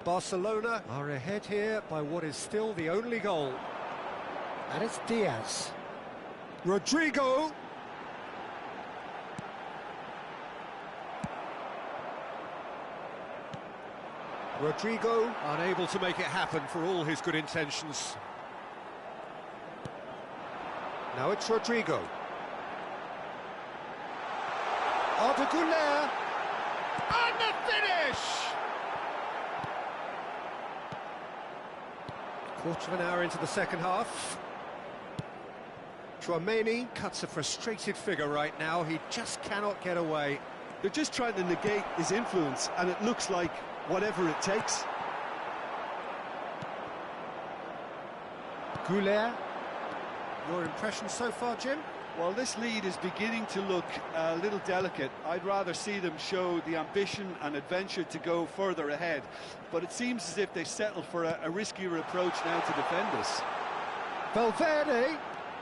Barcelona are ahead here by what is still the only goal. And it's Diaz. Rodrigo. Rodrigo unable to make it happen for all his good intentions. Now it's Rodrigo. Arda Güler. And the finish! Quarter of an hour into the second half. Tchouaméni cuts a frustrated figure right now. He just cannot get away. They're just trying to negate his influence, and it looks like whatever it takes. Güler. Your impression so far, Jim? Well, this lead is beginning to look a little delicate. I'd rather see them show the ambition and adventure to go further ahead. But it seems as if they settle for a riskier approach now to defend this. Valverde.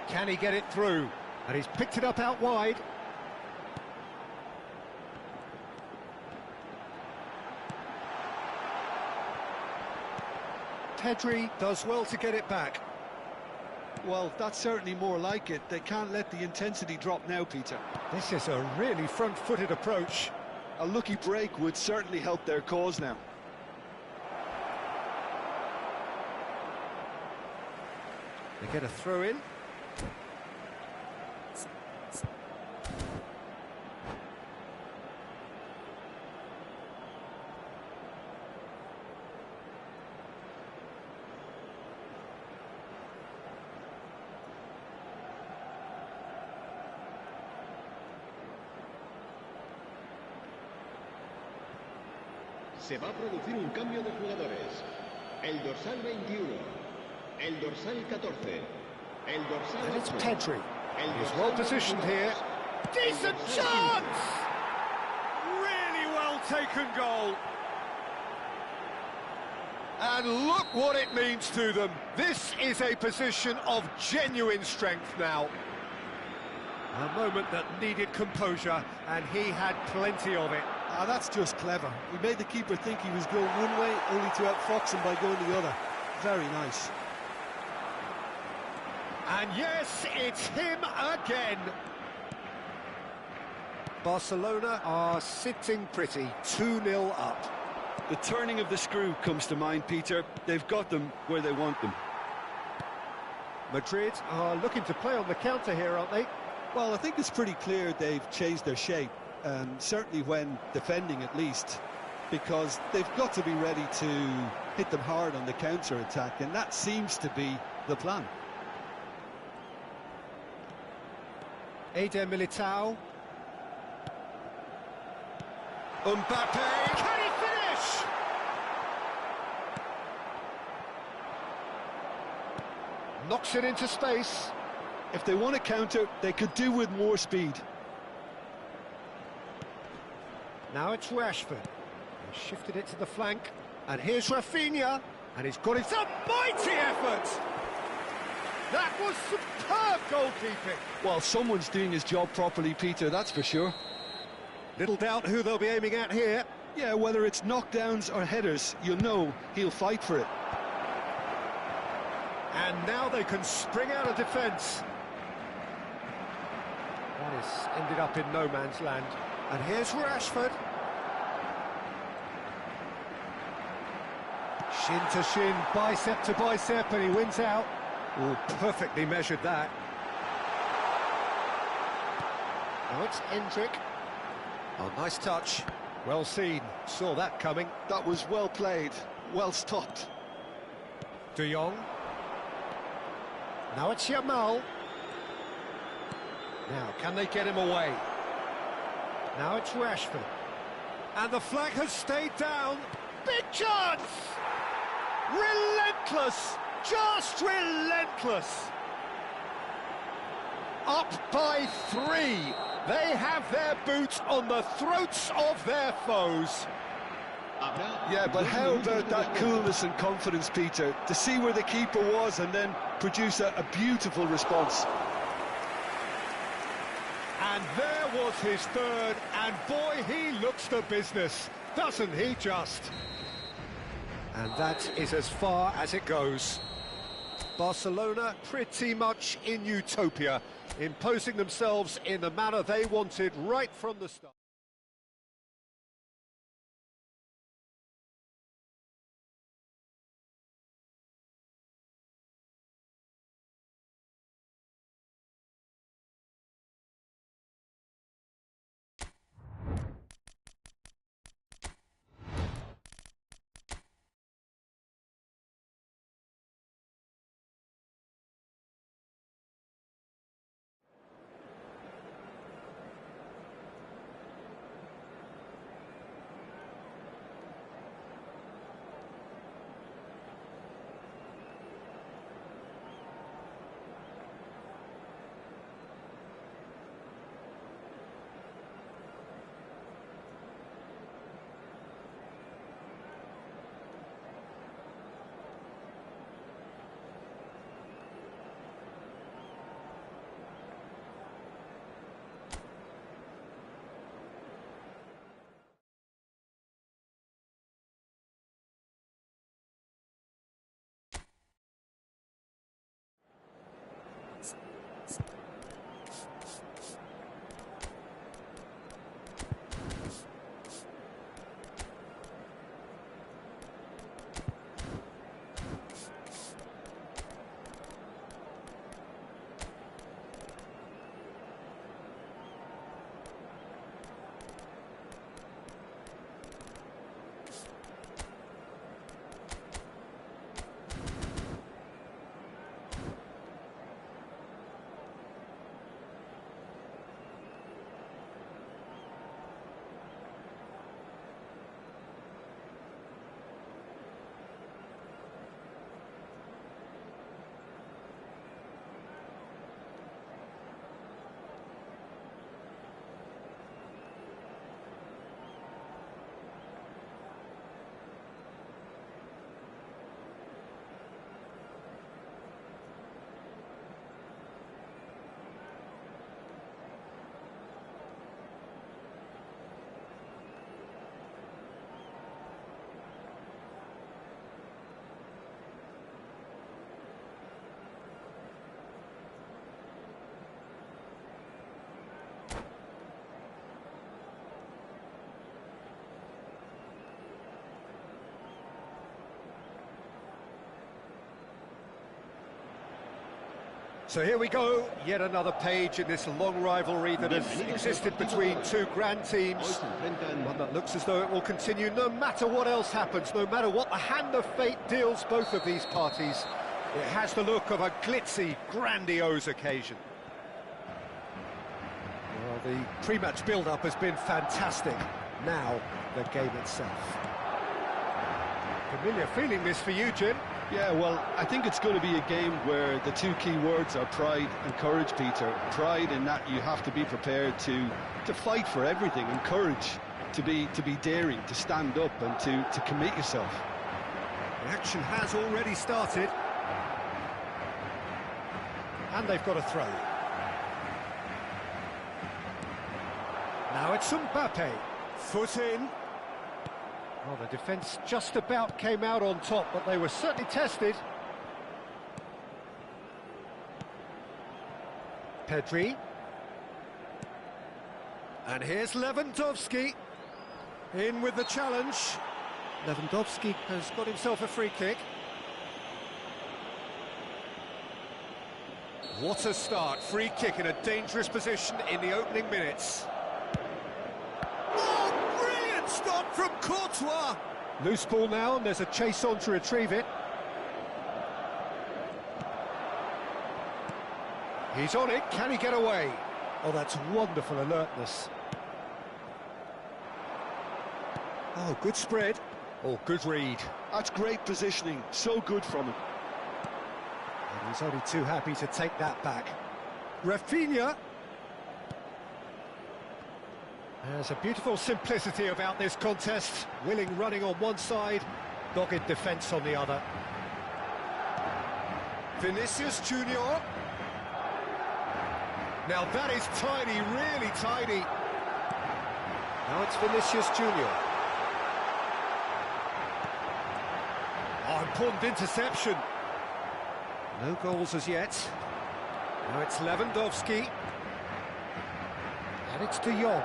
Can he get it through? And he's picked it up out wide. Pedri does well to get it back. Well, that's certainly more like it. They can't let the intensity drop now, Peter. This is a really front-footed approach. A lucky break would certainly help their cause now. They get a throw in. Se va a producir un cambio de jugadores. El dorsal 21, el dorsal 14, el dorsal 8. And it's Pedri. He's well positioned here. Decent chance! Really well taken goal. And look what it means to them. This is a position of genuine strength now. A moment that needed composure, and he had plenty of it. Ah, that's just clever. He made the keeper think he was going one way, only to outfox him by going the other. Very nice. And yes, it's him again. Barcelona are sitting pretty, 2-0 up. The turning of the screw comes to mind, Peter. They've got them where they want them. Madrid are looking to play on the counter here, aren't they? Well, I think it's pretty clear they've changed their shape, certainly when defending at least, because they've got to be ready to hit them hard on the counter-attack, and that seems to be the plan. Eder Militao. Mbappe. Can he finish? Knocks it into space. If they want to counter, they could do with more speed. Now it's Rashford. He's shifted it to the flank. And here's Rafinha. And he's got his mighty effort. That was superb goalkeeping. Well, someone's doing his job properly, Peter, that's for sure. Little doubt who they'll be aiming at here. Yeah, whether it's knockdowns or headers, you'll know he'll fight for it. And now they can spring out of defence. That has ended up in no man's land. And here's Rashford. Shin to shin, bicep to bicep, and he wins out. Oh, perfectly measured that. Now it's Endrick. Oh, nice touch. Well seen. Saw that coming. That was well played, well stopped. De Jong. Now it's Yamal. Now, can they get him away? Now it's Rashford. And the flag has stayed down. Big chance! Relentless! Just relentless! Up by 3. They have their boots on the throats of their foes. Yeah, but how about that coolness and confidence, Peter, to see where the keeper was and then produce a beautiful response. And there was his third, and boy, he looks the business, doesn't he just? And that is as far as it goes. Barcelona pretty much in utopia, imposing themselves in the manner they wanted right from the start. So here we go, yet another page in this long rivalry that has existed between two grand teams. One that looks as though it will continue no matter what else happens, no matter what the hand of fate deals both of these parties. It has the look of a glitzy, grandiose occasion. Well, the pre-match build-up has been fantastic. Now, the game itself. Familiar feeling this for you, Jim? Yeah, well, I think it's going to be a game where the two key words are pride and courage, Peter. Pride in that you have to be prepared to fight for everything, and courage to be daring, to stand up and to commit yourself. The action has already started. And they've got a throw. Now it's Mbappe. Foot in. Well, the defence just about came out on top, but they were certainly tested. Pedri. And here's Lewandowski. In with the challenge. Lewandowski has got himself a free kick. What a start. Free kick in a dangerous position in the opening minutes. Stop from Courtois. Loose ball now, and there's a chase on to retrieve it. He's on it, can he get away? Oh, that's wonderful alertness. Oh, good spread. Oh, good read. That's great positioning, so good from him. And he's only too happy to take that back. Rafinha. There's a beautiful simplicity about this contest. Willing running on one side, dogged defence on the other. Vinicius Junior. Now that is tiny, really tiny. Now it's Vinicius Junior. Oh, important interception. No goals as yet. Now it's Lewandowski. And it's De Jong.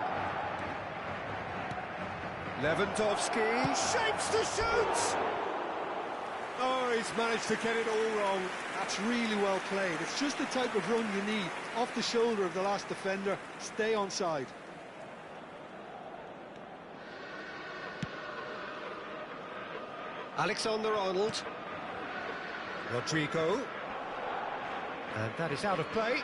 Lewandowski shapes to shoot! Oh, he's managed to get it all wrong. That's really well played. It's just the type of run you need. Off the shoulder of the last defender, stay onside. Alexander-Arnold. Rodrigo. And that is out of play.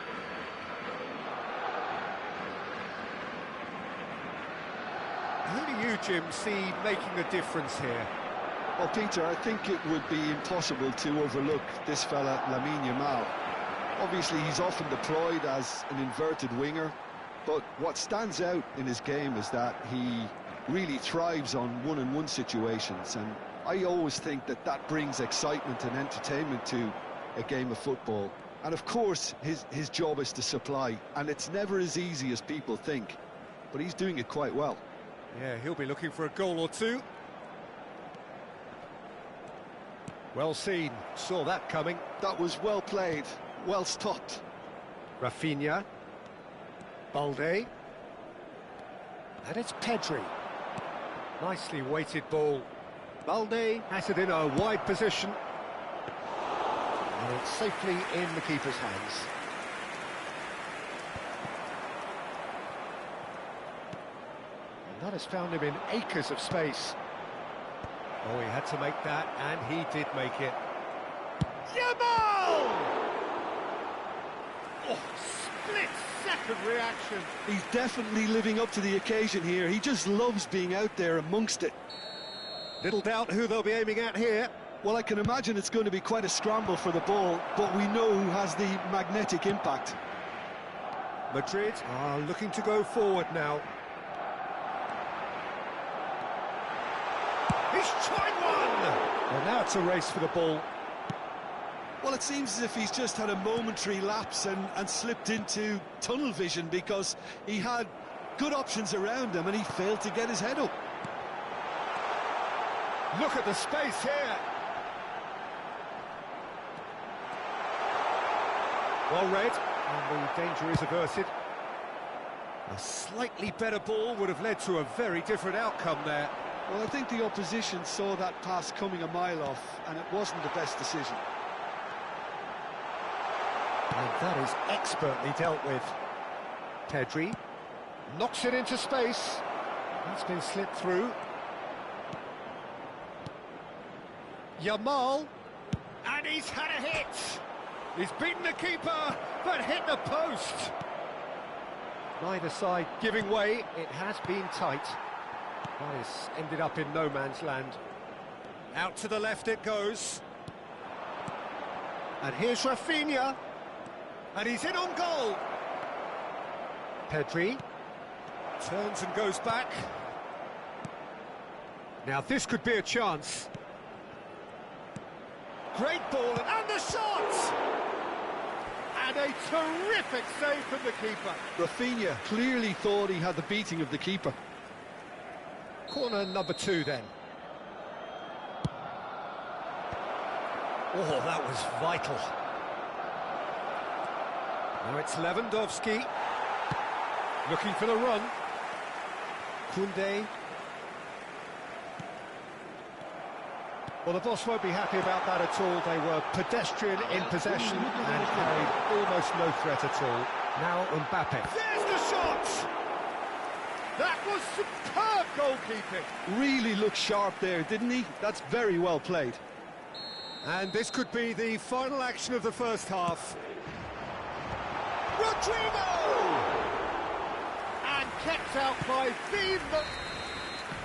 Who do you, Jim, see making a difference here? Well, Peter, I think it would be impossible to overlook this fella, Lamine Yamal. Obviously, he's often deployed as an inverted winger, but what stands out in his game is that he really thrives on one-on-one situations, and I always think that that brings excitement and entertainment to a game of football. And of course, his job is to supply, and it's never as easy as people think, but he's doing it quite well. Yeah, he'll be looking for a goal or two. Well seen, saw that coming. That was well played, well stopped. Rafinha. Balde. And it's Pedri. Nicely weighted ball. Balde has it in a wide position. And it's safely in the keeper's hands. That has found him in acres of space. Oh, he had to make that, and he did make it. Yamal! Oh, split-second reaction. He's definitely living up to the occasion here. He just loves being out there amongst it. Little doubt who they'll be aiming at here. Well, I can imagine it's going to be quite a scramble for the ball, but we know who has the magnetic impact. Madrid are looking to go forward now. He's tried one! Well, now it's a race for the ball. Well, it seems as if he's just had a momentary lapse and slipped into tunnel vision, because he had good options around him and he failed to get his head up. Look at the space here. Well read, and the danger is averted. A slightly better ball would have led to a very different outcome there. Well, I think the opposition saw that pass coming a mile off, and it wasn't the best decision. And that is expertly dealt with. Pedri knocks it into space. That's been slipped through. Yamal, and he's had a hit. He's beaten the keeper, but hit the post. Neither side giving way. It has been tight. That has ended up in no man's land. Out to the left it goes. And here's Rafinha. And he's in on goal. Pedri turns and goes back. Now this could be a chance. Great ball, and the shot! And a terrific save from the keeper. Rafinha clearly thought he had the beating of the keeper. Corner number 2 then. Oh, that was vital. Now it's Lewandowski. Looking for the run. Koundé. Well, the boss won't be happy about that at all. They were pedestrian in possession and carried almost no threat at all. Now Mbappe. There's the shot! That was superb goalkeeping. Really looked sharp there, didn't he? That's very well played. And this could be the final action of the first half. Rodrigo! And kept out by Viva.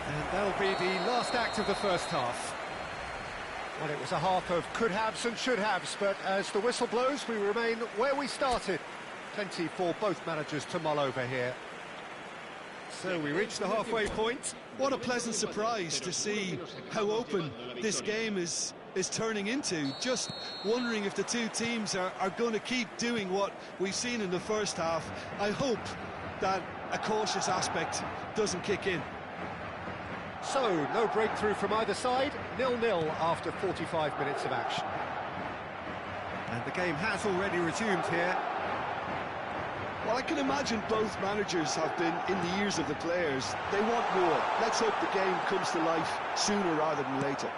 And that'll be the last act of the first half. Well, it was a half of could-haves and should-haves, but as the whistle blows, we remain where we started. Plenty for both managers to mull over here. So we reach the halfway point. What a pleasant surprise to see how open this game is turning into. Just wondering if the two teams are going to keep doing what we've seen in the first half. I hope that a cautious aspect doesn't kick in. So, no breakthrough from either side, 0-0 after 45 minutes of action. And the game has already resumed here. Well, I can imagine both managers have been in the ears of the players. They want more. Let's hope the game comes to life sooner rather than later.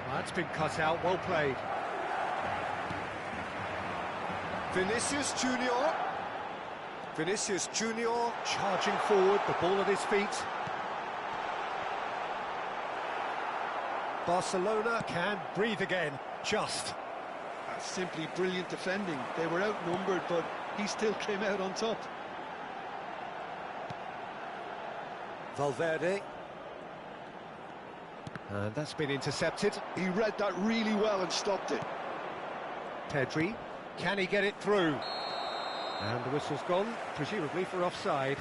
Well, that's been cut out, well played. Vinicius Junior. Vinicius Junior charging forward, the ball at his feet. Barcelona can breathe again, just. That's simply brilliant defending. They were outnumbered, but he still came out on top. Valverde. And that's been intercepted. He read that really well and stopped it. Pedri, can he get it through? And the whistle's gone, presumably for offside.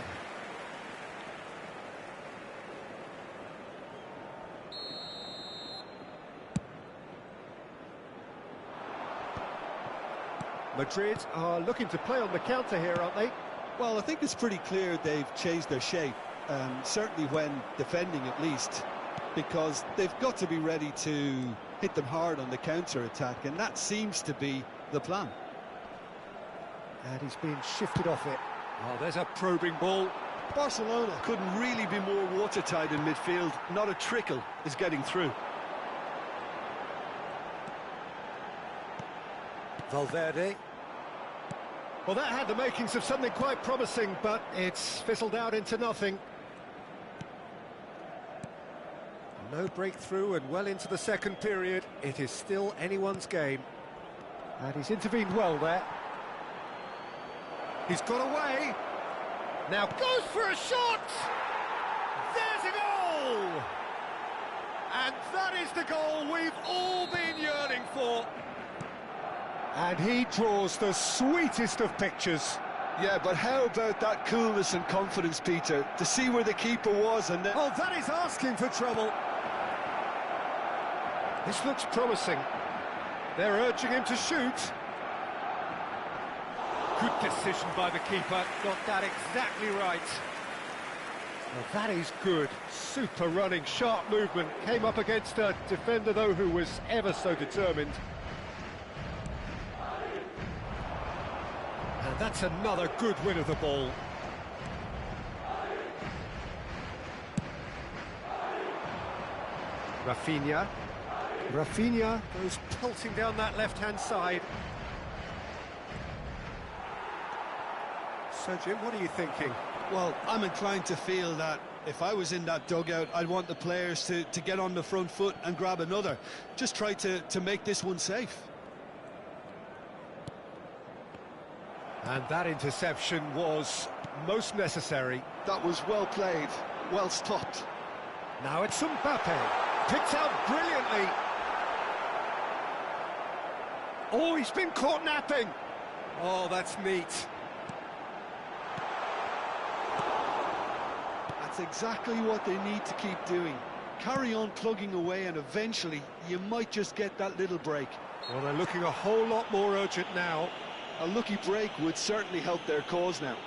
Madrid are looking to play on the counter here, aren't they? Well, I think it's pretty clear they've changed their shape, certainly when defending at least, because they've got to be ready to hit them hard on the counter-attack, and that seems to be the plan. And he's been shifted off it. Oh, there's a probing ball. Barcelona couldn't really be more watertight in midfield. Not a trickle is getting through. Valverde. Well, that had the makings of something quite promising, but it's fizzled out into nothing. No breakthrough and well into the second period. It is still anyone's game. And he's intervened well there. He's got away. Now goes for a shot. There's a goal. And that is the goal we've all been yearning for. And he draws the sweetest of pictures. Yeah, but how about that coolness and confidence, Peter, to see where the keeper was and then... Oh, that is asking for trouble. This looks promising. They're urging him to shoot. Good decision by the keeper, got that exactly right. Well, that is good, super running, sharp movement. Came up against a defender, though, who was ever so determined. And that's another good win of the ball. Rafinha. Rafinha goes pelting down that left-hand side. Sergio, what are you thinking? Well, I'm inclined to feel that if I was in that dugout, I'd want the players to get on the front foot and grab another. Just try to make this one safe. And that interception was most necessary. That was well played, well stopped. Now it's Mbappe, picked out brilliantly. Oh, he's been caught napping. Oh, that's neat. That's exactly what they need to keep doing. Carry on plugging away and eventually you might just get that little break. Well, they're looking a whole lot more urgent now. A lucky break would certainly help their cause now.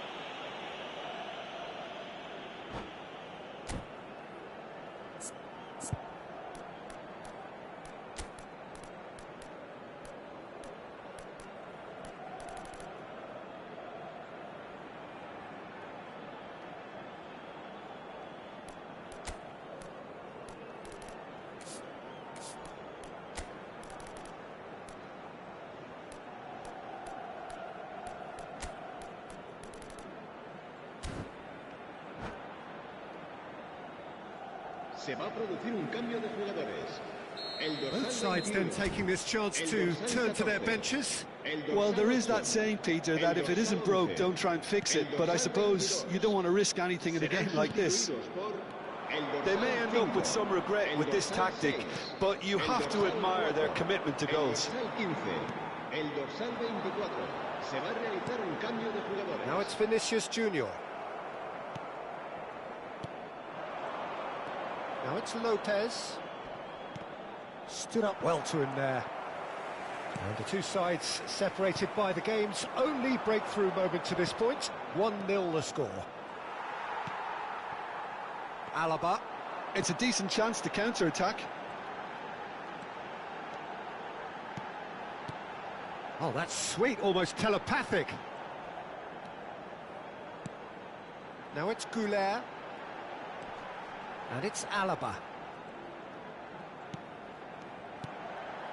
Se va a producir un cambio de jugadores. El dorsal Both sides 21, then taking this chance el to dorsal turn to their 14, benches. el dorsal Well, there is 8, that saying, Peter, that if it isn't broke, don't try and fix it. But I suppose you don't want to risk anything in a game like this. They may end up with some regret with this tactic, but you have to admire their commitment to goals. El dorsal 24. Se va a realizar un cambio de jugadores. Now it's Vinicius Junior. Now it's Lopez. Stood up well to him there. And the two sides separated by the game's only breakthrough moment to this point. 1-0 the score. Alaba. It's a decent chance to counter-attack. Oh, that's sweet, almost telepathic. Now it's Goulet. And it's Alaba.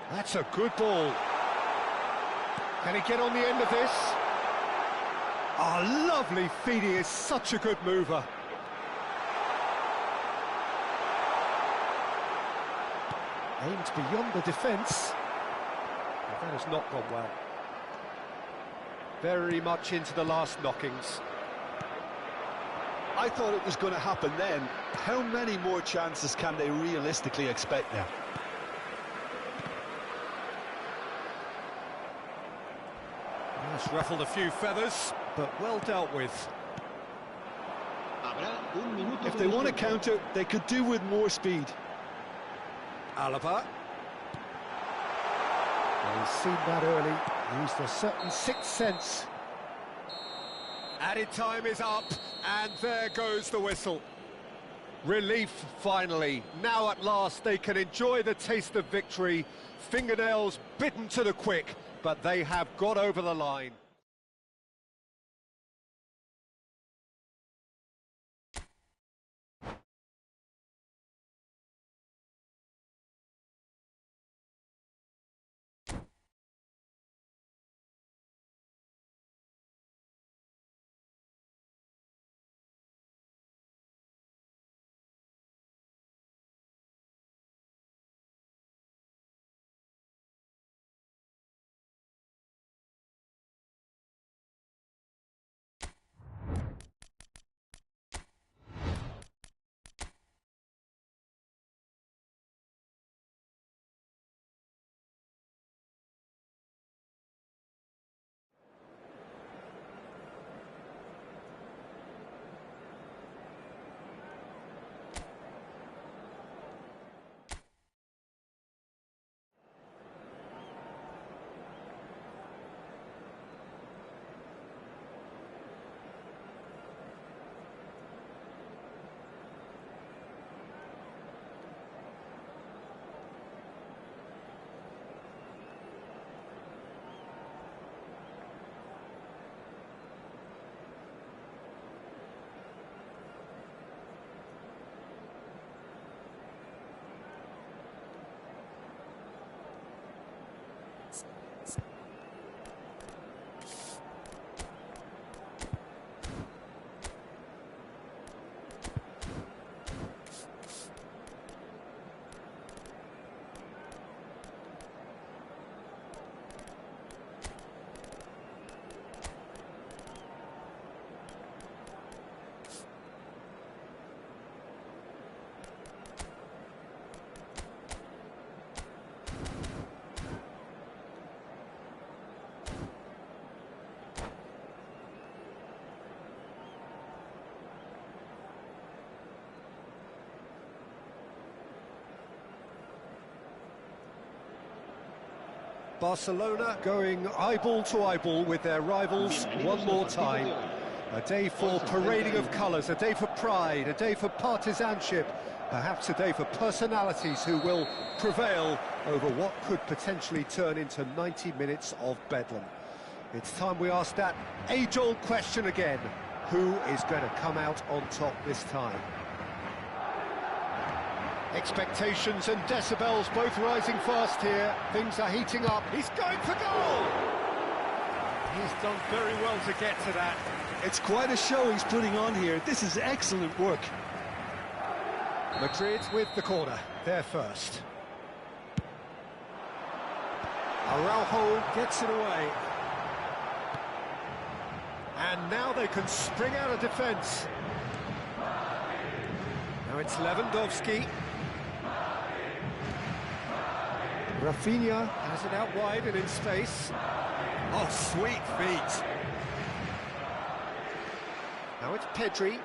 That's a good ball. Can he get on the end of this? Oh, lovely feed. He is such a good mover. Aimed beyond the defence. That has not gone well. Very much into the last knockings. I thought it was going to happen then. How many more chances can they realistically expect now? It's ruffled a few feathers, but well dealt with. If they want to counter, they could do with more speed. Alaba. Well, he's seen that early, used a certain sixth sense. Added time is up, and there goes the whistle. Relief, finally. Now at last they can enjoy the taste of victory. Fingernails bitten to the quick, but they have got over the line. Barcelona going eyeball to eyeball with their rivals one more time. A day for parading of colours, a day for pride, a day for partisanship, perhaps a day for personalities who will prevail over what could potentially turn into 90 minutes of bedlam. It's time we ask that age-old question again. Who is going to come out on top this time? Expectations and decibels both rising fast here. Things are heating up. He's going for goal! He's done very well to get to that. It's quite a show he's putting on here. This is excellent work. Madrid with the corner. They're first. Araujo gets it away. And now they can spring out of defence. Now it's Lewandowski. Rafinha has it out wide and in space. Oh, sweet feet. Now it's Pedri.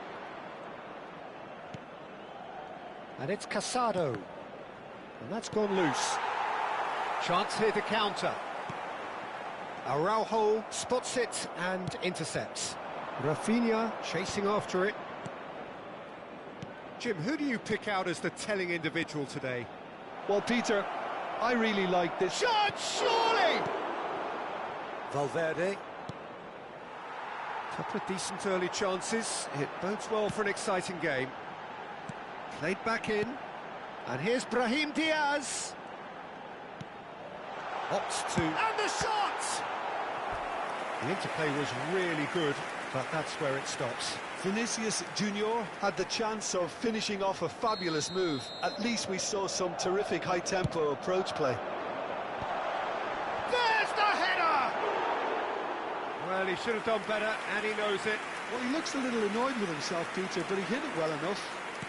And it's Casado. And that's gone loose. Chance here to counter. Araujo spots it and intercepts. Rafinha chasing after it. Jim, who do you pick out as the telling individual today? Well, Peter, I really like this. Shot, surely! Valverde. Couple of decent early chances. It bodes well for an exciting game. Played back in. And here's Brahim Diaz. Opts to... And the shot! The interplay was really good, but that's where it stops. Vinicius Junior had the chance of finishing off a fabulous move. At least we saw some terrific high-tempo approach play. There's the header! Well, he should have done better, and he knows it. Well, he looks a little annoyed with himself, Peter, but he hit it well enough.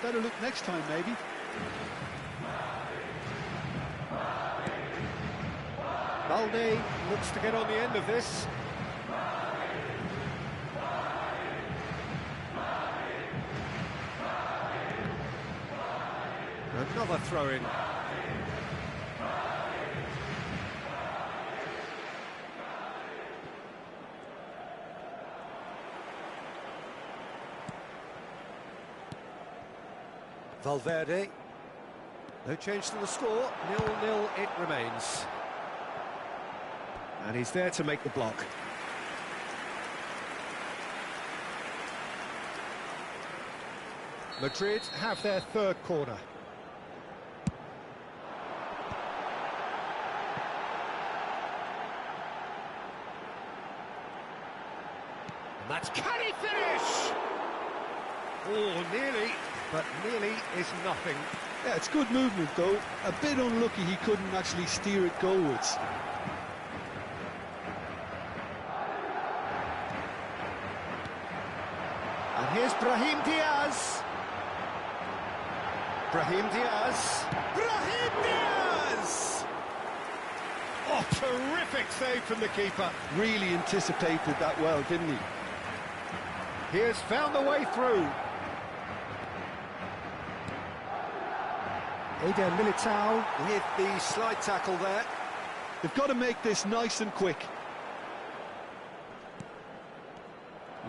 Better look next time, maybe. Balde looks to get on the end of this. Another throw-in. Valverde. No change to the score. 0-0 it remains. And he's there to make the block. Madrid have their third corner. And that's... Can he finish? Oh, nearly, but nearly is nothing. Yeah, it's good movement, though. A bit unlucky he couldn't actually steer it goalwards. And here's Brahim Diaz. Brahim Diaz. Brahim Diaz! Oh, terrific save from the keeper. Really anticipated that well, didn't he? He has found the way through. Eder Militao with the slide tackle there. They've got to make this nice and quick.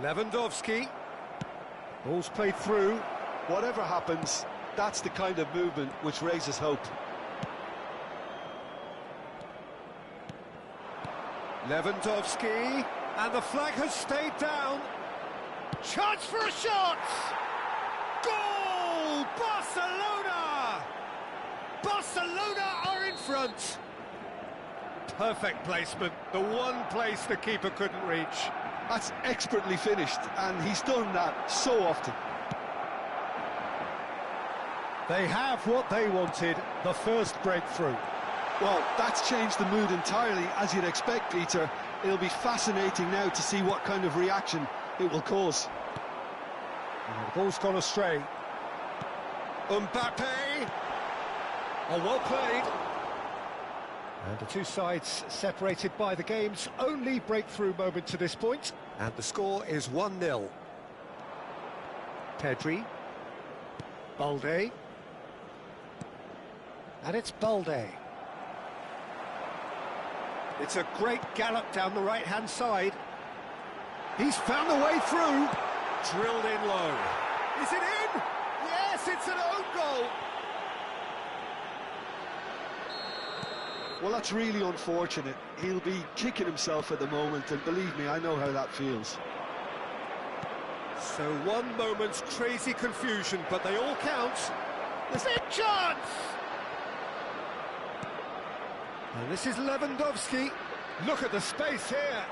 Lewandowski. Ball's played through. Whatever happens, that's the kind of movement which raises hope. Lewandowski, and the flag has stayed down. Chance for a shot! Goal! Barcelona! Barcelona are in front. Perfect placement, the one place the keeper couldn't reach. That's expertly finished, and he's done that so often. They have what they wanted, the first breakthrough. Well, that's changed the mood entirely, as you'd expect, Peter. It'll be fascinating now to see what kind of reaction it will cause. And the ball's gone astray. Mbappe! Oh, well played. And the two sides separated by the game's only breakthrough moment to this point. And the score is 1-0. Pedri. Balde. And it's Balde. It's a great gallop down the right-hand side. He's found a way through. Drilled in low. Is it in? Yes, it's an own goal. Well, that's really unfortunate. He'll be kicking himself at the moment, and believe me, I know how that feels. So one moment's crazy confusion, but they all count. There's a chance! And this is Lewandowski. Look at the space here.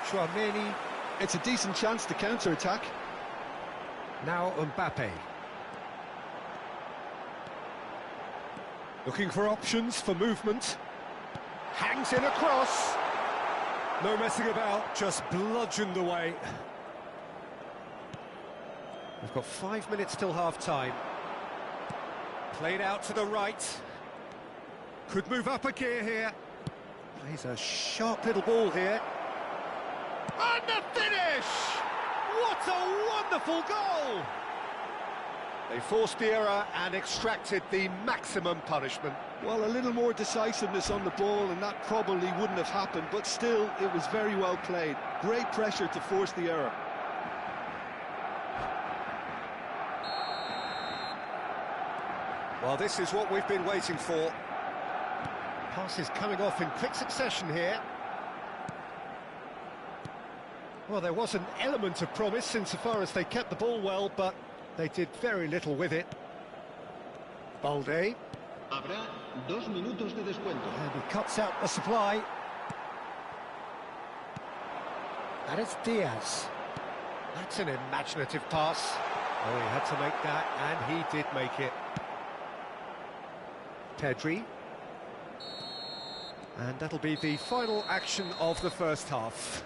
Chouameni. It's a decent chance to counter-attack. Now Mbappe. Looking for options for movement. Hangs in a cross. No messing about, just bludgeoned away. We've got 5 minutes till half-time. Played out to the right. Could move up a gear here. Plays a sharp little ball here. And the finish! What a wonderful goal! They forced the error and extracted the maximum punishment. Well, a little more decisiveness on the ball and that probably wouldn't have happened, but still, it was very well played. Great pressure to force the error. Well, this is what we've been waiting for. Passes coming off in quick succession here. Well, there was an element of promise insofar as they kept the ball well, but they did very little with it. Balde. Habrá 2 minutos de descuento. And he cuts out the supply. And it's Diaz. That's an imaginative pass. Oh, he had to make that, and he did make it. Pedri. And that'll be the final action of the first half.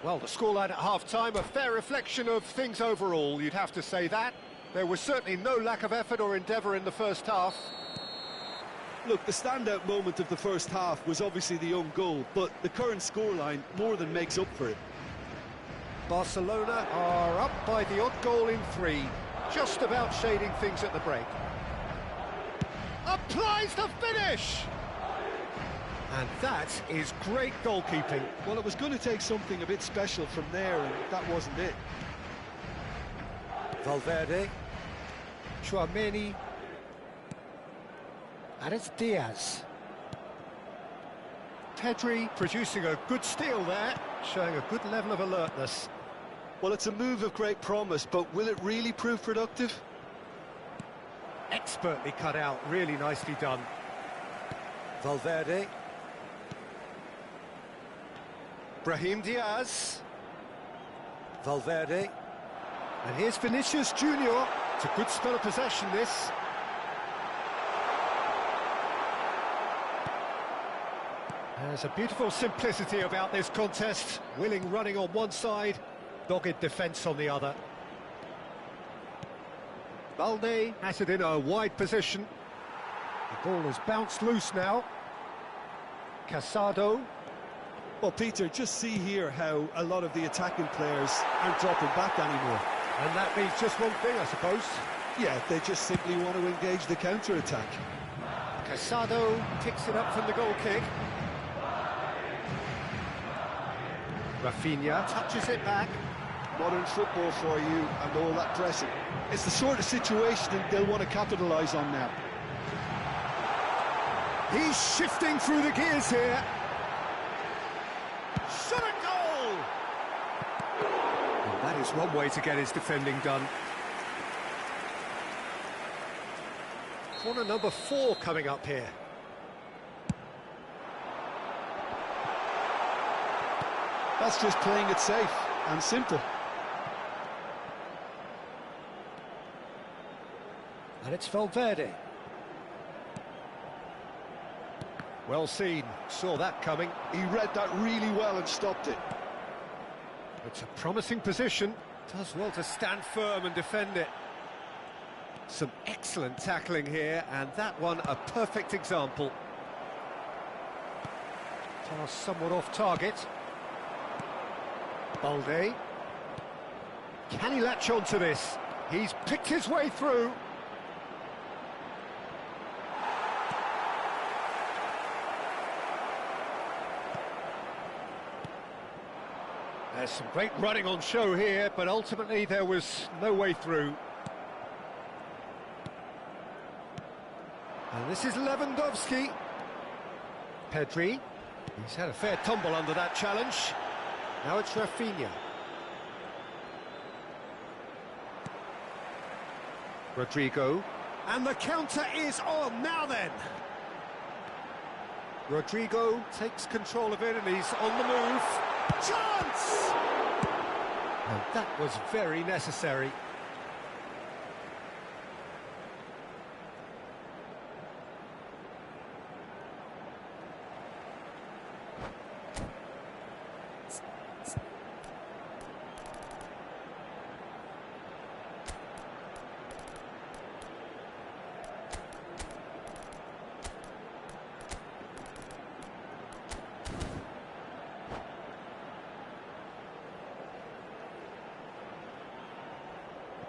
Well, the scoreline at half-time, a fair reflection of things overall, you'd have to say that. There was certainly no lack of effort or endeavour in the first half. Look, the standout moment of the first half was obviously the own goal, but the current scoreline more than makes up for it. Barcelona are up by the odd goal in 3, just about shading things at the break. Applies the finish! And that is great goalkeeping. Well, it was going to take something a bit special from there, and that wasn't it. Valverde. Chouameni. And it's Diaz. Pedri producing a good steal there, showing a good level of alertness. Well, it's a move of great promise, but will it really prove productive? Expertly cut out, really nicely done. Valverde. Brahim Diaz. Valverde. And here's Vinicius Junior. It's a good spell of possession, this. There's a beautiful simplicity about this contest. Willing running on one side, dogged defence on the other. Balde has it in a wide position. The ball has bounced loose now. Casado. Well, Peter, just see here how a lot of the attacking players aren't dropping back anymore. And that means just one thing, I suppose. Yeah, they just simply want to engage the counter-attack. Casado picks it up from the goal kick. Rafinha touches it back. Modern football for you and all that pressing. It's the sort of situation they'll want to capitalise on now. He's shifting through the gears here. Shot a goal! Well, that is one way to get his defending done. Corner number 4 coming up here. That's just playing it safe and simple. And it's Valverde. Well seen, saw that coming. He read that really well and stopped it. It's a promising position. Does well to stand firm and defend it. Some excellent tackling here, and that one a perfect example. Pass somewhat off target. Balde. Can he latch on to this? He's picked his way through. There's some great running on show here, but ultimately there was no way through. And this is Lewandowski. Pedri. He's had a fair tumble under that challenge. Now it's Rafinha. Rodrigo. And the counter is on now then. Rodrigo takes control of it and he's on the move. Chance! And that was very necessary.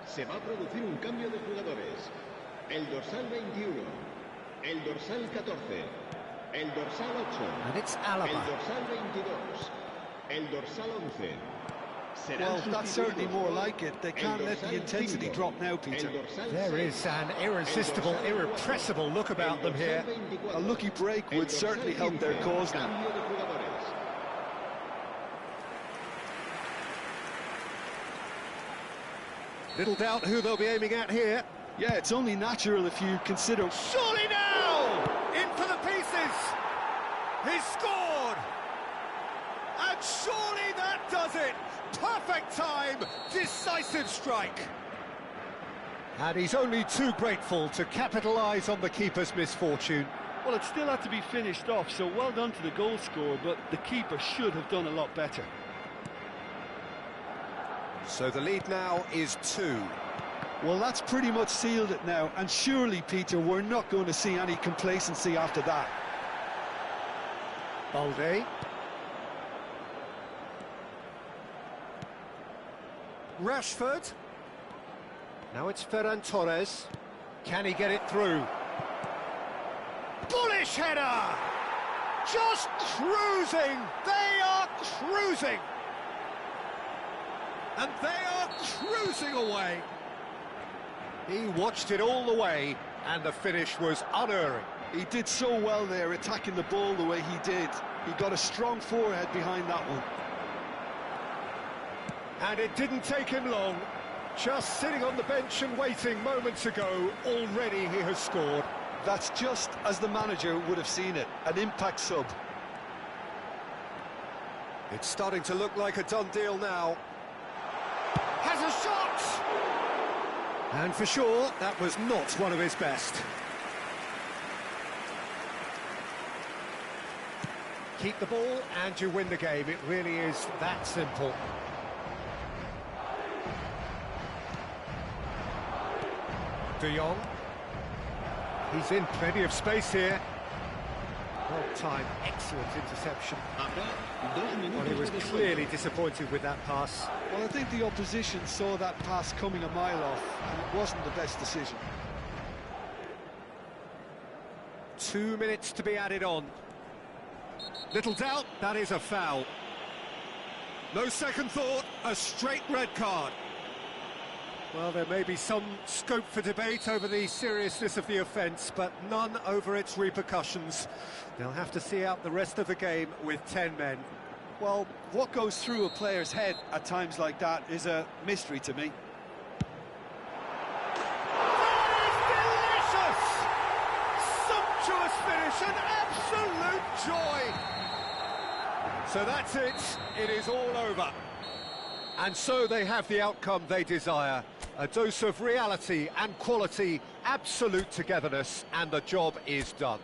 Se va a producir un cambio de jugadores. El dorsal 21, el dorsal 14, el dorsal 8, And it's el Alaba. dorsal 22, el dorsal 11. Well, that's certainly more like it. They can't let the intensity drop now, Peter. There is an irresistible, irrepressible look about them here. A lucky break would certainly help their cause now. Little doubt who they'll be aiming at here. Yeah, it's only natural if you consider... Surely now! In for the pieces! He's scored! And surely that does it! Perfect time, decisive strike! And he's only too grateful to capitalise on the keeper's misfortune. Well, it still had to be finished off, so well done to the goal scorer, but the keeper should have done a lot better. So the lead now is 2. Well, that's pretty much sealed it now, and surely, Peter, we're not going to see any complacency after that. Balde. Rashford. Now it's Ferran Torres. Can he get it through? Bullish header! Just cruising! They are cruising! And they are cruising away. He watched it all the way, and the finish was unerring. He did so well there, attacking the ball the way he did. He got a strong forehead behind that one. And it didn't take him long. Just sitting on the bench and waiting moments ago, already he has scored. That's just as the manager would have seen it, an impact sub. It's starting to look like a done deal now. Has a shot! And for sure, that was not one of his best. Keep the ball and you win the game. It really is that simple. De Jong. He's in plenty of space here. Well timed, excellent interception. Well, he was clearly disappointed with that pass. Well, I think the opposition saw that pass coming a mile off, and it wasn't the best decision. 2 minutes to be added on. Little doubt, that is a foul. No second thought, a straight red card. Well, there may be some scope for debate over the seriousness of the offence, but none over its repercussions. They'll have to see out the rest of the game with 10 men. Well, what goes through a player's head at times like that is a mystery to me. That is delicious! Sumptuous finish, an absolute joy! So that's it, it is all over. And so they have the outcome they desire. A dose of reality and quality, absolute togetherness, and the job is done.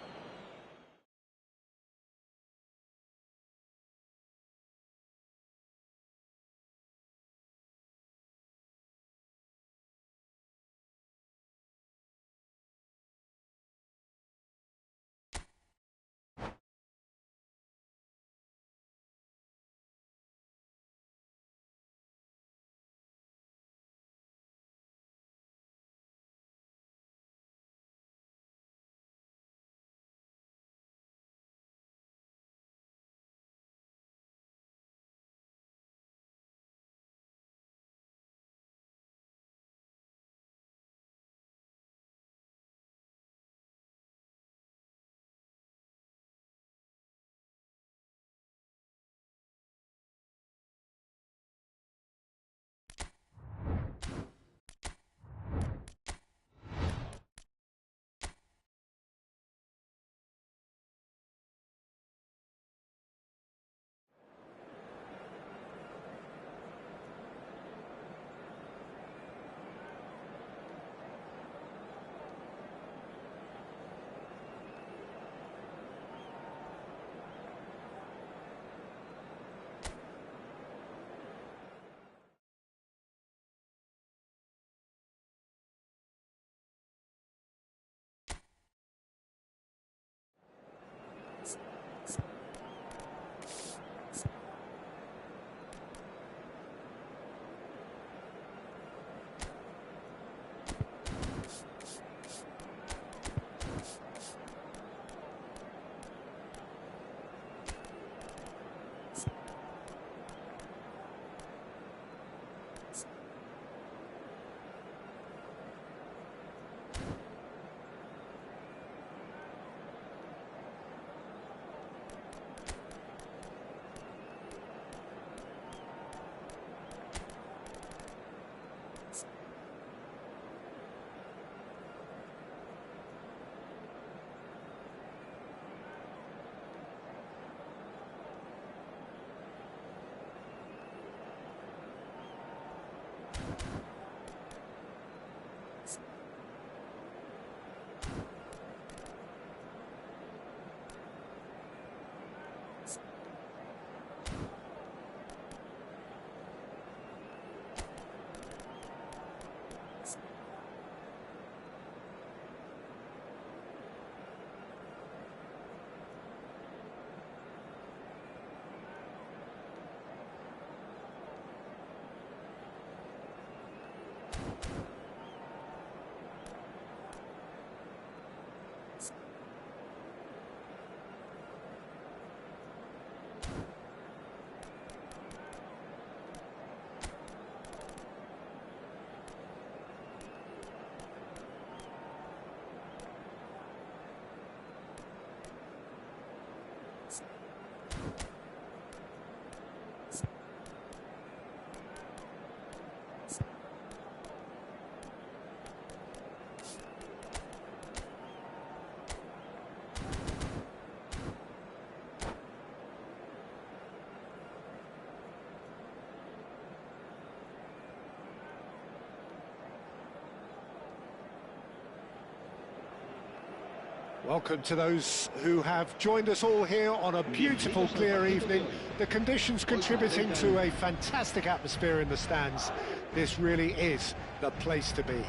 Welcome to those who have joined us all here on a beautiful, clear evening. The conditions contributing to a fantastic atmosphere in the stands. This really is the place to be.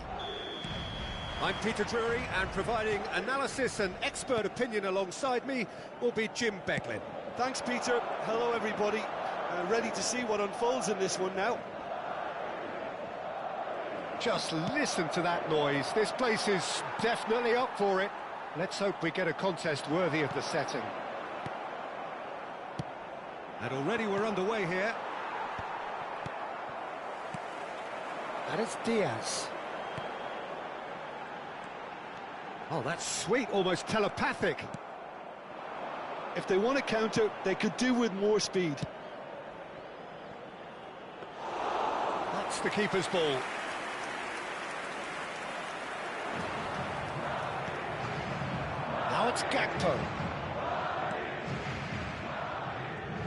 I'm Peter Drury, and providing analysis and expert opinion alongside me will be Jim Beglin. Thanks, Peter. Hello, everybody. Ready to see what unfolds in this one now. Just listen to that noise. This place is definitely up for it. Let's hope we get a contest worthy of the setting. And already we're underway here. And it's Diaz. Oh, that's sweet, almost telepathic. If they want to counter, they could do with more speed. That's the keeper's ball. Now it's Gakpo.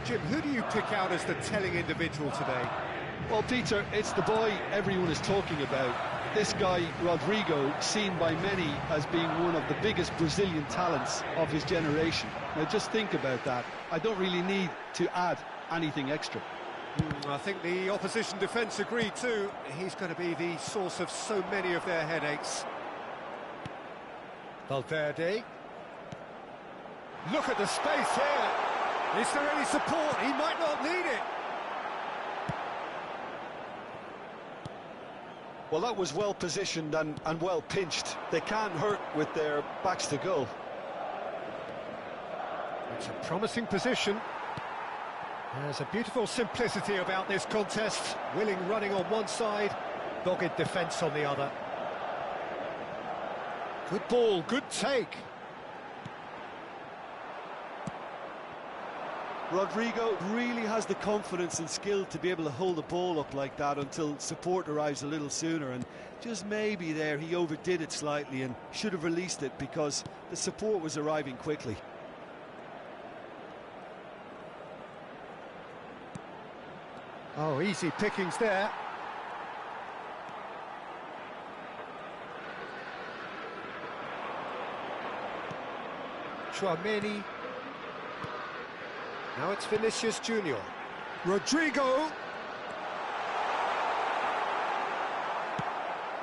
Jim, who do you pick out as the telling individual today? Well, Peter, it's the boy everyone is talking about. This guy, Rodrigo, seen by many as being one of the biggest Brazilian talents of his generation. Now, just think about that. I don't really need to add anything extra. I think the opposition defence agreed too. He's going to be the source of so many of their headaches. Valverde. Look at the space here. Is there any support? He might not need it. Well, that was well positioned and well pinched. They can't hurt with their backs to goal. It's a promising position. There's a beautiful simplicity about this contest. Willing running on one side, dogged defence on the other. Good ball, good take. Rodrigo really has the confidence and skill to be able to hold the ball up like that until support arrives a little sooner, and just maybe there he overdid it slightly and should have released it because the support was arriving quickly. Oh, easy pickings there. Chouameni. Now it's Vinicius Junior. Rodrigo.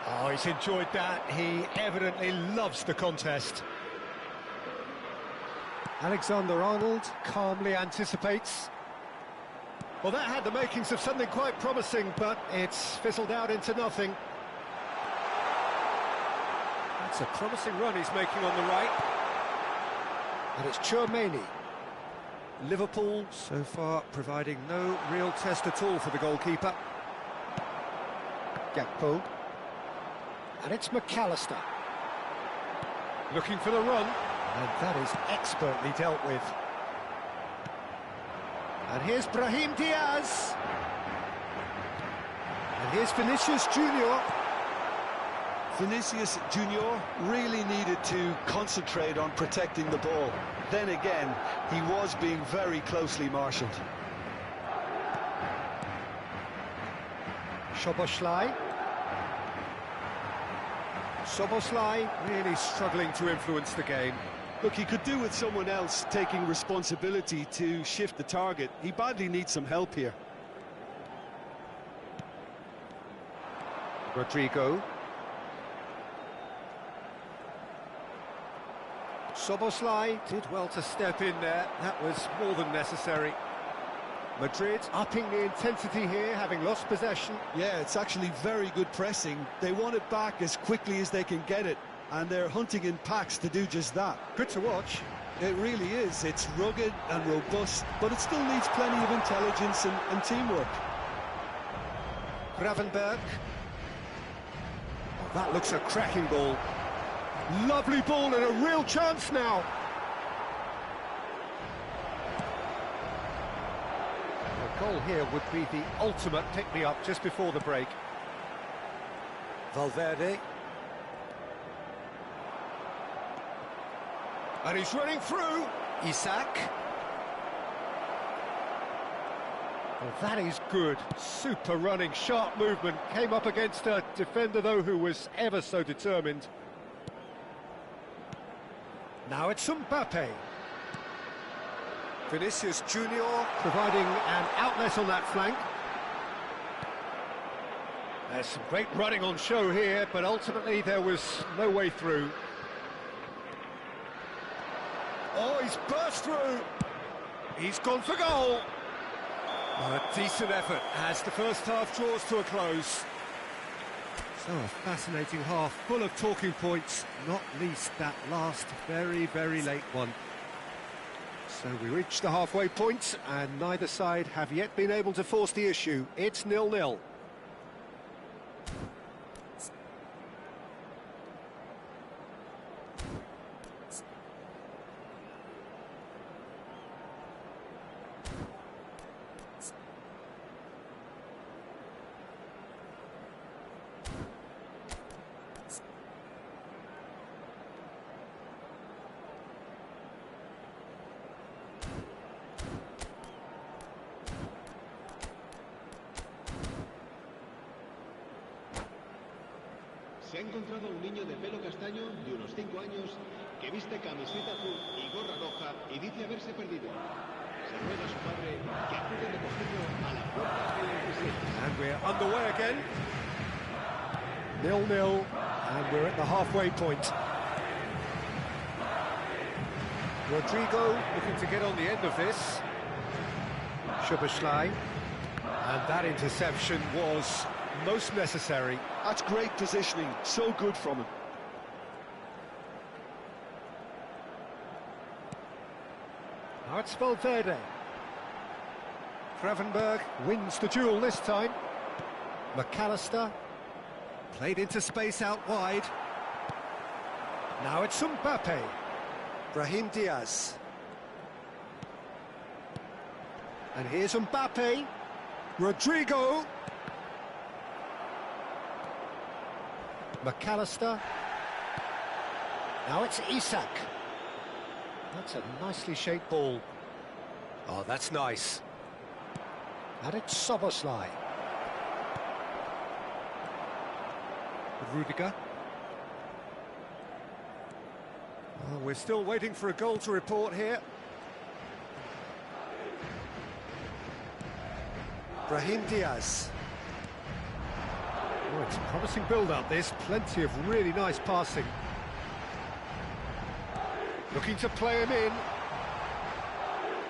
Oh, he's enjoyed that. He evidently loves the contest. Alexander-Arnold calmly anticipates. Well, that had the makings of something quite promising, but it's fizzled out into nothing. That's a promising run he's making on the right. And it's Chouameni. Liverpool, so far, providing no real test at all for the goalkeeper. Gakpo. And it's McAllister. Looking for the run. And that is expertly dealt with. And here's Brahim Diaz. And here's Vinicius Junior. Vinicius Junior really needed to concentrate on protecting the ball. Then again, he was being very closely marshalled. Szoboszlai. Szoboszlai really struggling to influence the game. Look, he could do with someone else taking responsibility to shift the target. He badly needs some help here. Rodrigo. Szoboszlai did well to step in there. That was more than necessary. Madrid upping the intensity here, having lost possession. Yeah, it's actually very good pressing. They want it back as quickly as they can get it, and they're hunting in packs to do just that. Good to watch. It really is. It's rugged and robust, but it still needs plenty of intelligence and teamwork. Gravenberg. Oh, that looks a cracking ball. Lovely ball and a real chance now. A goal here would be the ultimate pick-me-up just before the break. Valverde. And he's running through. Isak. Well, that is good. Super running, sharp movement. Came up against a defender, though, who was ever so determined. Now it's Mbappe. Vinicius Junior providing an outlet on that flank. There's some great running on show here, but ultimately there was no way through. Oh, he's burst through. He's gone for goal. A decent effort as the first half draws to a close. So a fascinating half, full of talking points, not least that last very, very late one. So we reach the halfway point, and neither side have yet been able to force the issue. It's 0-0. Se ha encontrado un niño de pelo castaño de unos 5 años que viste camiseta azul y gorra roja y dice haberse perdido. Se ruega a su padre que acude a recogerlo a la puerta del 26. And we're underway again. 0-0, and we're at the halfway point. Rodrigo looking to get on the end of this. Szoboszlai. And that interception was most necessary. That's great positioning, so good from him. Now it's Valverde. Gravenberg wins the duel this time. McAllister played into space out wide. Now it's Mbappe. Brahim Diaz. And here's Mbappe. Rodrigo. McAllister. Now it's Isak. That's a nicely shaped ball. Oh, that's nice. And it's Szoboszlai. Rudiger. Oh, we're still waiting for a goal to report here. Brahim Diaz. Oh, it's a promising build-up, this. Plenty of really nice passing. Looking to play him in.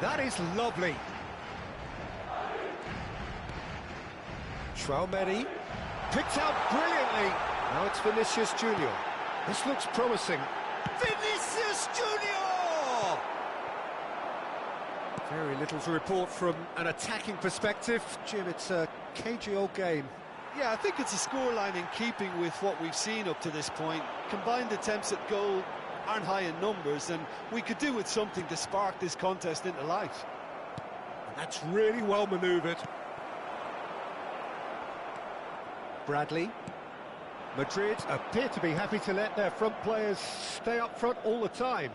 That is lovely. Traumeri. Picked out brilliantly. Now it's Vinicius Junior. This looks promising. Vinicius Junior! Very little to report from an attacking perspective. Jim, it's a cagey old game. Yeah, I think it's a scoreline in keeping with what we've seen up to this point. Combined attempts at goal aren't high in numbers, and we could do with something to spark this contest into life. And that's really well manoeuvred. Bradley. Madrid appear to be happy to let their front players stay up front all the time.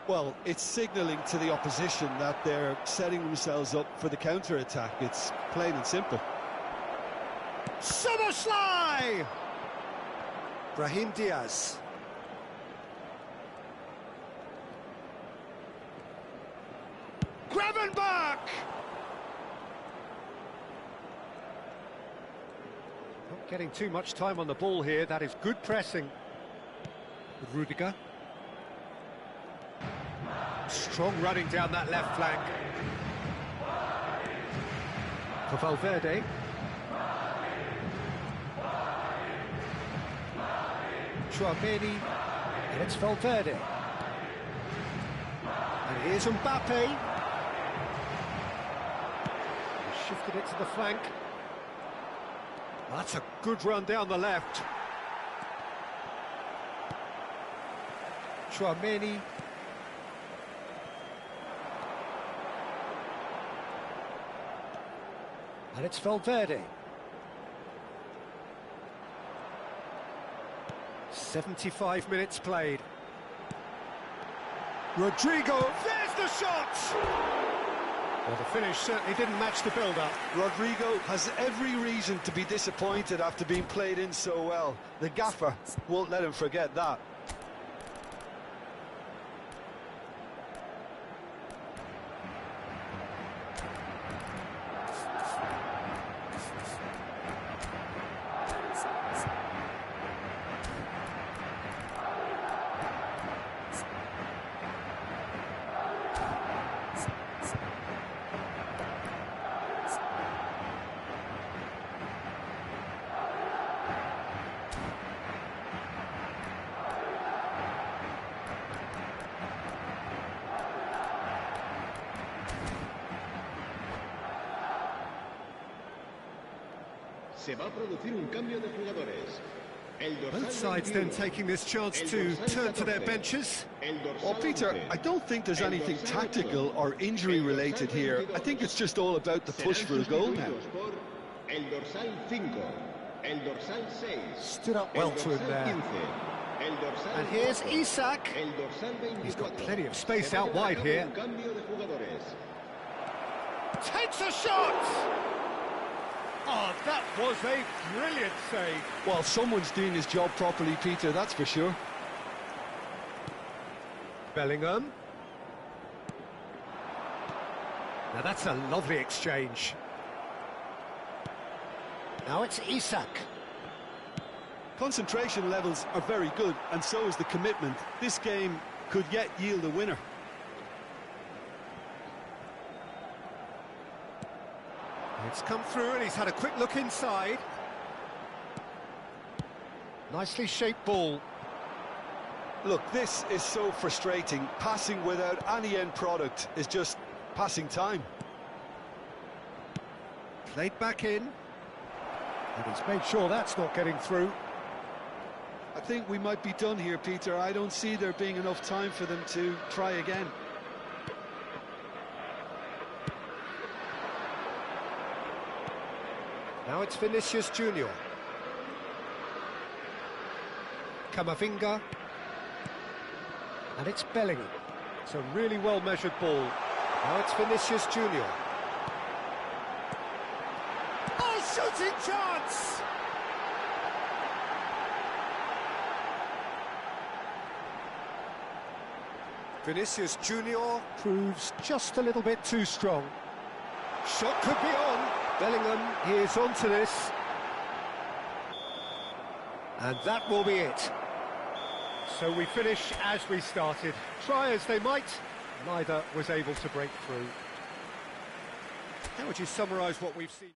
Well, it's signalling to the opposition that they're setting themselves up for the counter-attack. It's plain and simple. Szoboszlai! Brahim Diaz. Gravenberg! Not getting too much time on the ball here. That is good pressing. With Rudiger. Strong running down that left flank. For Valverde. Traumeri. And it's Valverde. And here's Mbappe. He shifted it to the flank. That's a good run down the left. Traumeri. And it's Valverde. 75 minutes played. Rodrigo, there's the shot! Well, the finish certainly didn't match the build-up. Rodrigo has every reason to be disappointed after being played in so well. The gaffer won't let him forget that. Se va a producir un cambio de jugadores. Both sides then taking this chance to turn to their benches. Well, Peter, I don't think there's anything tactical or injury-related here. I think it's just all about the push for a goal now. El dorsal 5, el dorsal 6. Stood up well to him there. And here's Isak. He's got plenty of space out wide here. Takes a shot! Oh, that was a brilliant save. Well, someone's doing his job properly, Peter, that's for sure. Bellingham. Now that's a lovely exchange. Now it's Isak. Concentration levels are very good, and so is the commitment. This game could yet yield a winner. It's come through and he's had a quick look inside. Nicely shaped ball. Look, this is so frustrating. Passing without any end product is just passing time. Played back in. And he's made sure that's not getting through. I think we might be done here, Peter. I don't see there being enough time for them to try again. Now it's Vinicius Junior. Camavinga. And it's Bellingham. It's a really well-measured ball. Now it's Vinicius Junior. Oh, shooting chance! Vinicius Junior proves just a little bit too strong. Shot could be on. Bellingham, he is onto this. And that will be it. So we finish as we started. Try as they might, neither was able to break through. How would you summarise what we've seen?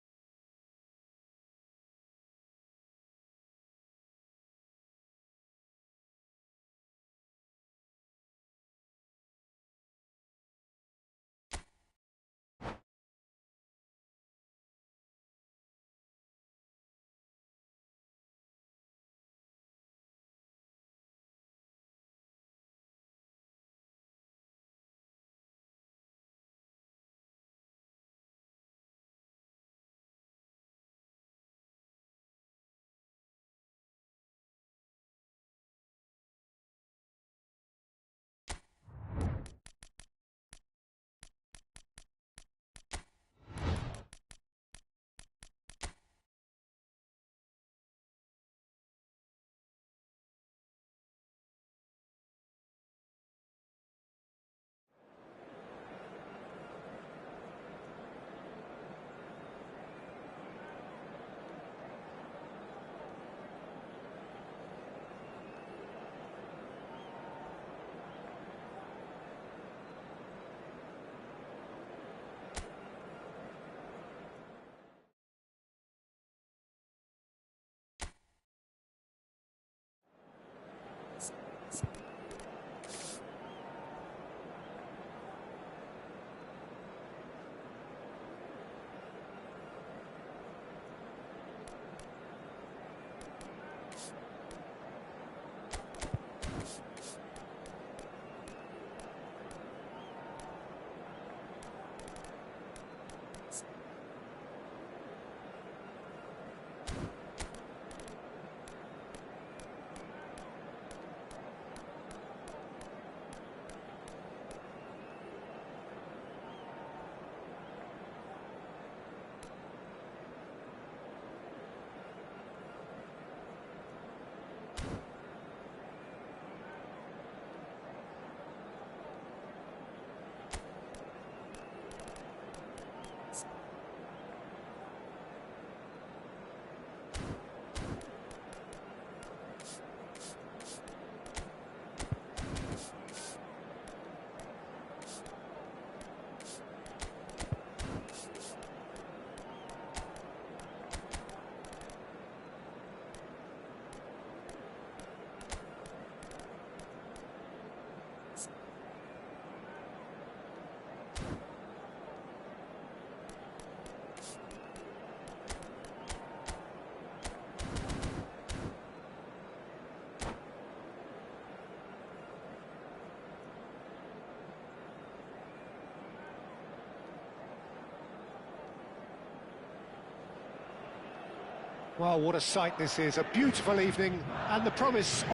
Well, what a sight this is, a beautiful evening, and the promise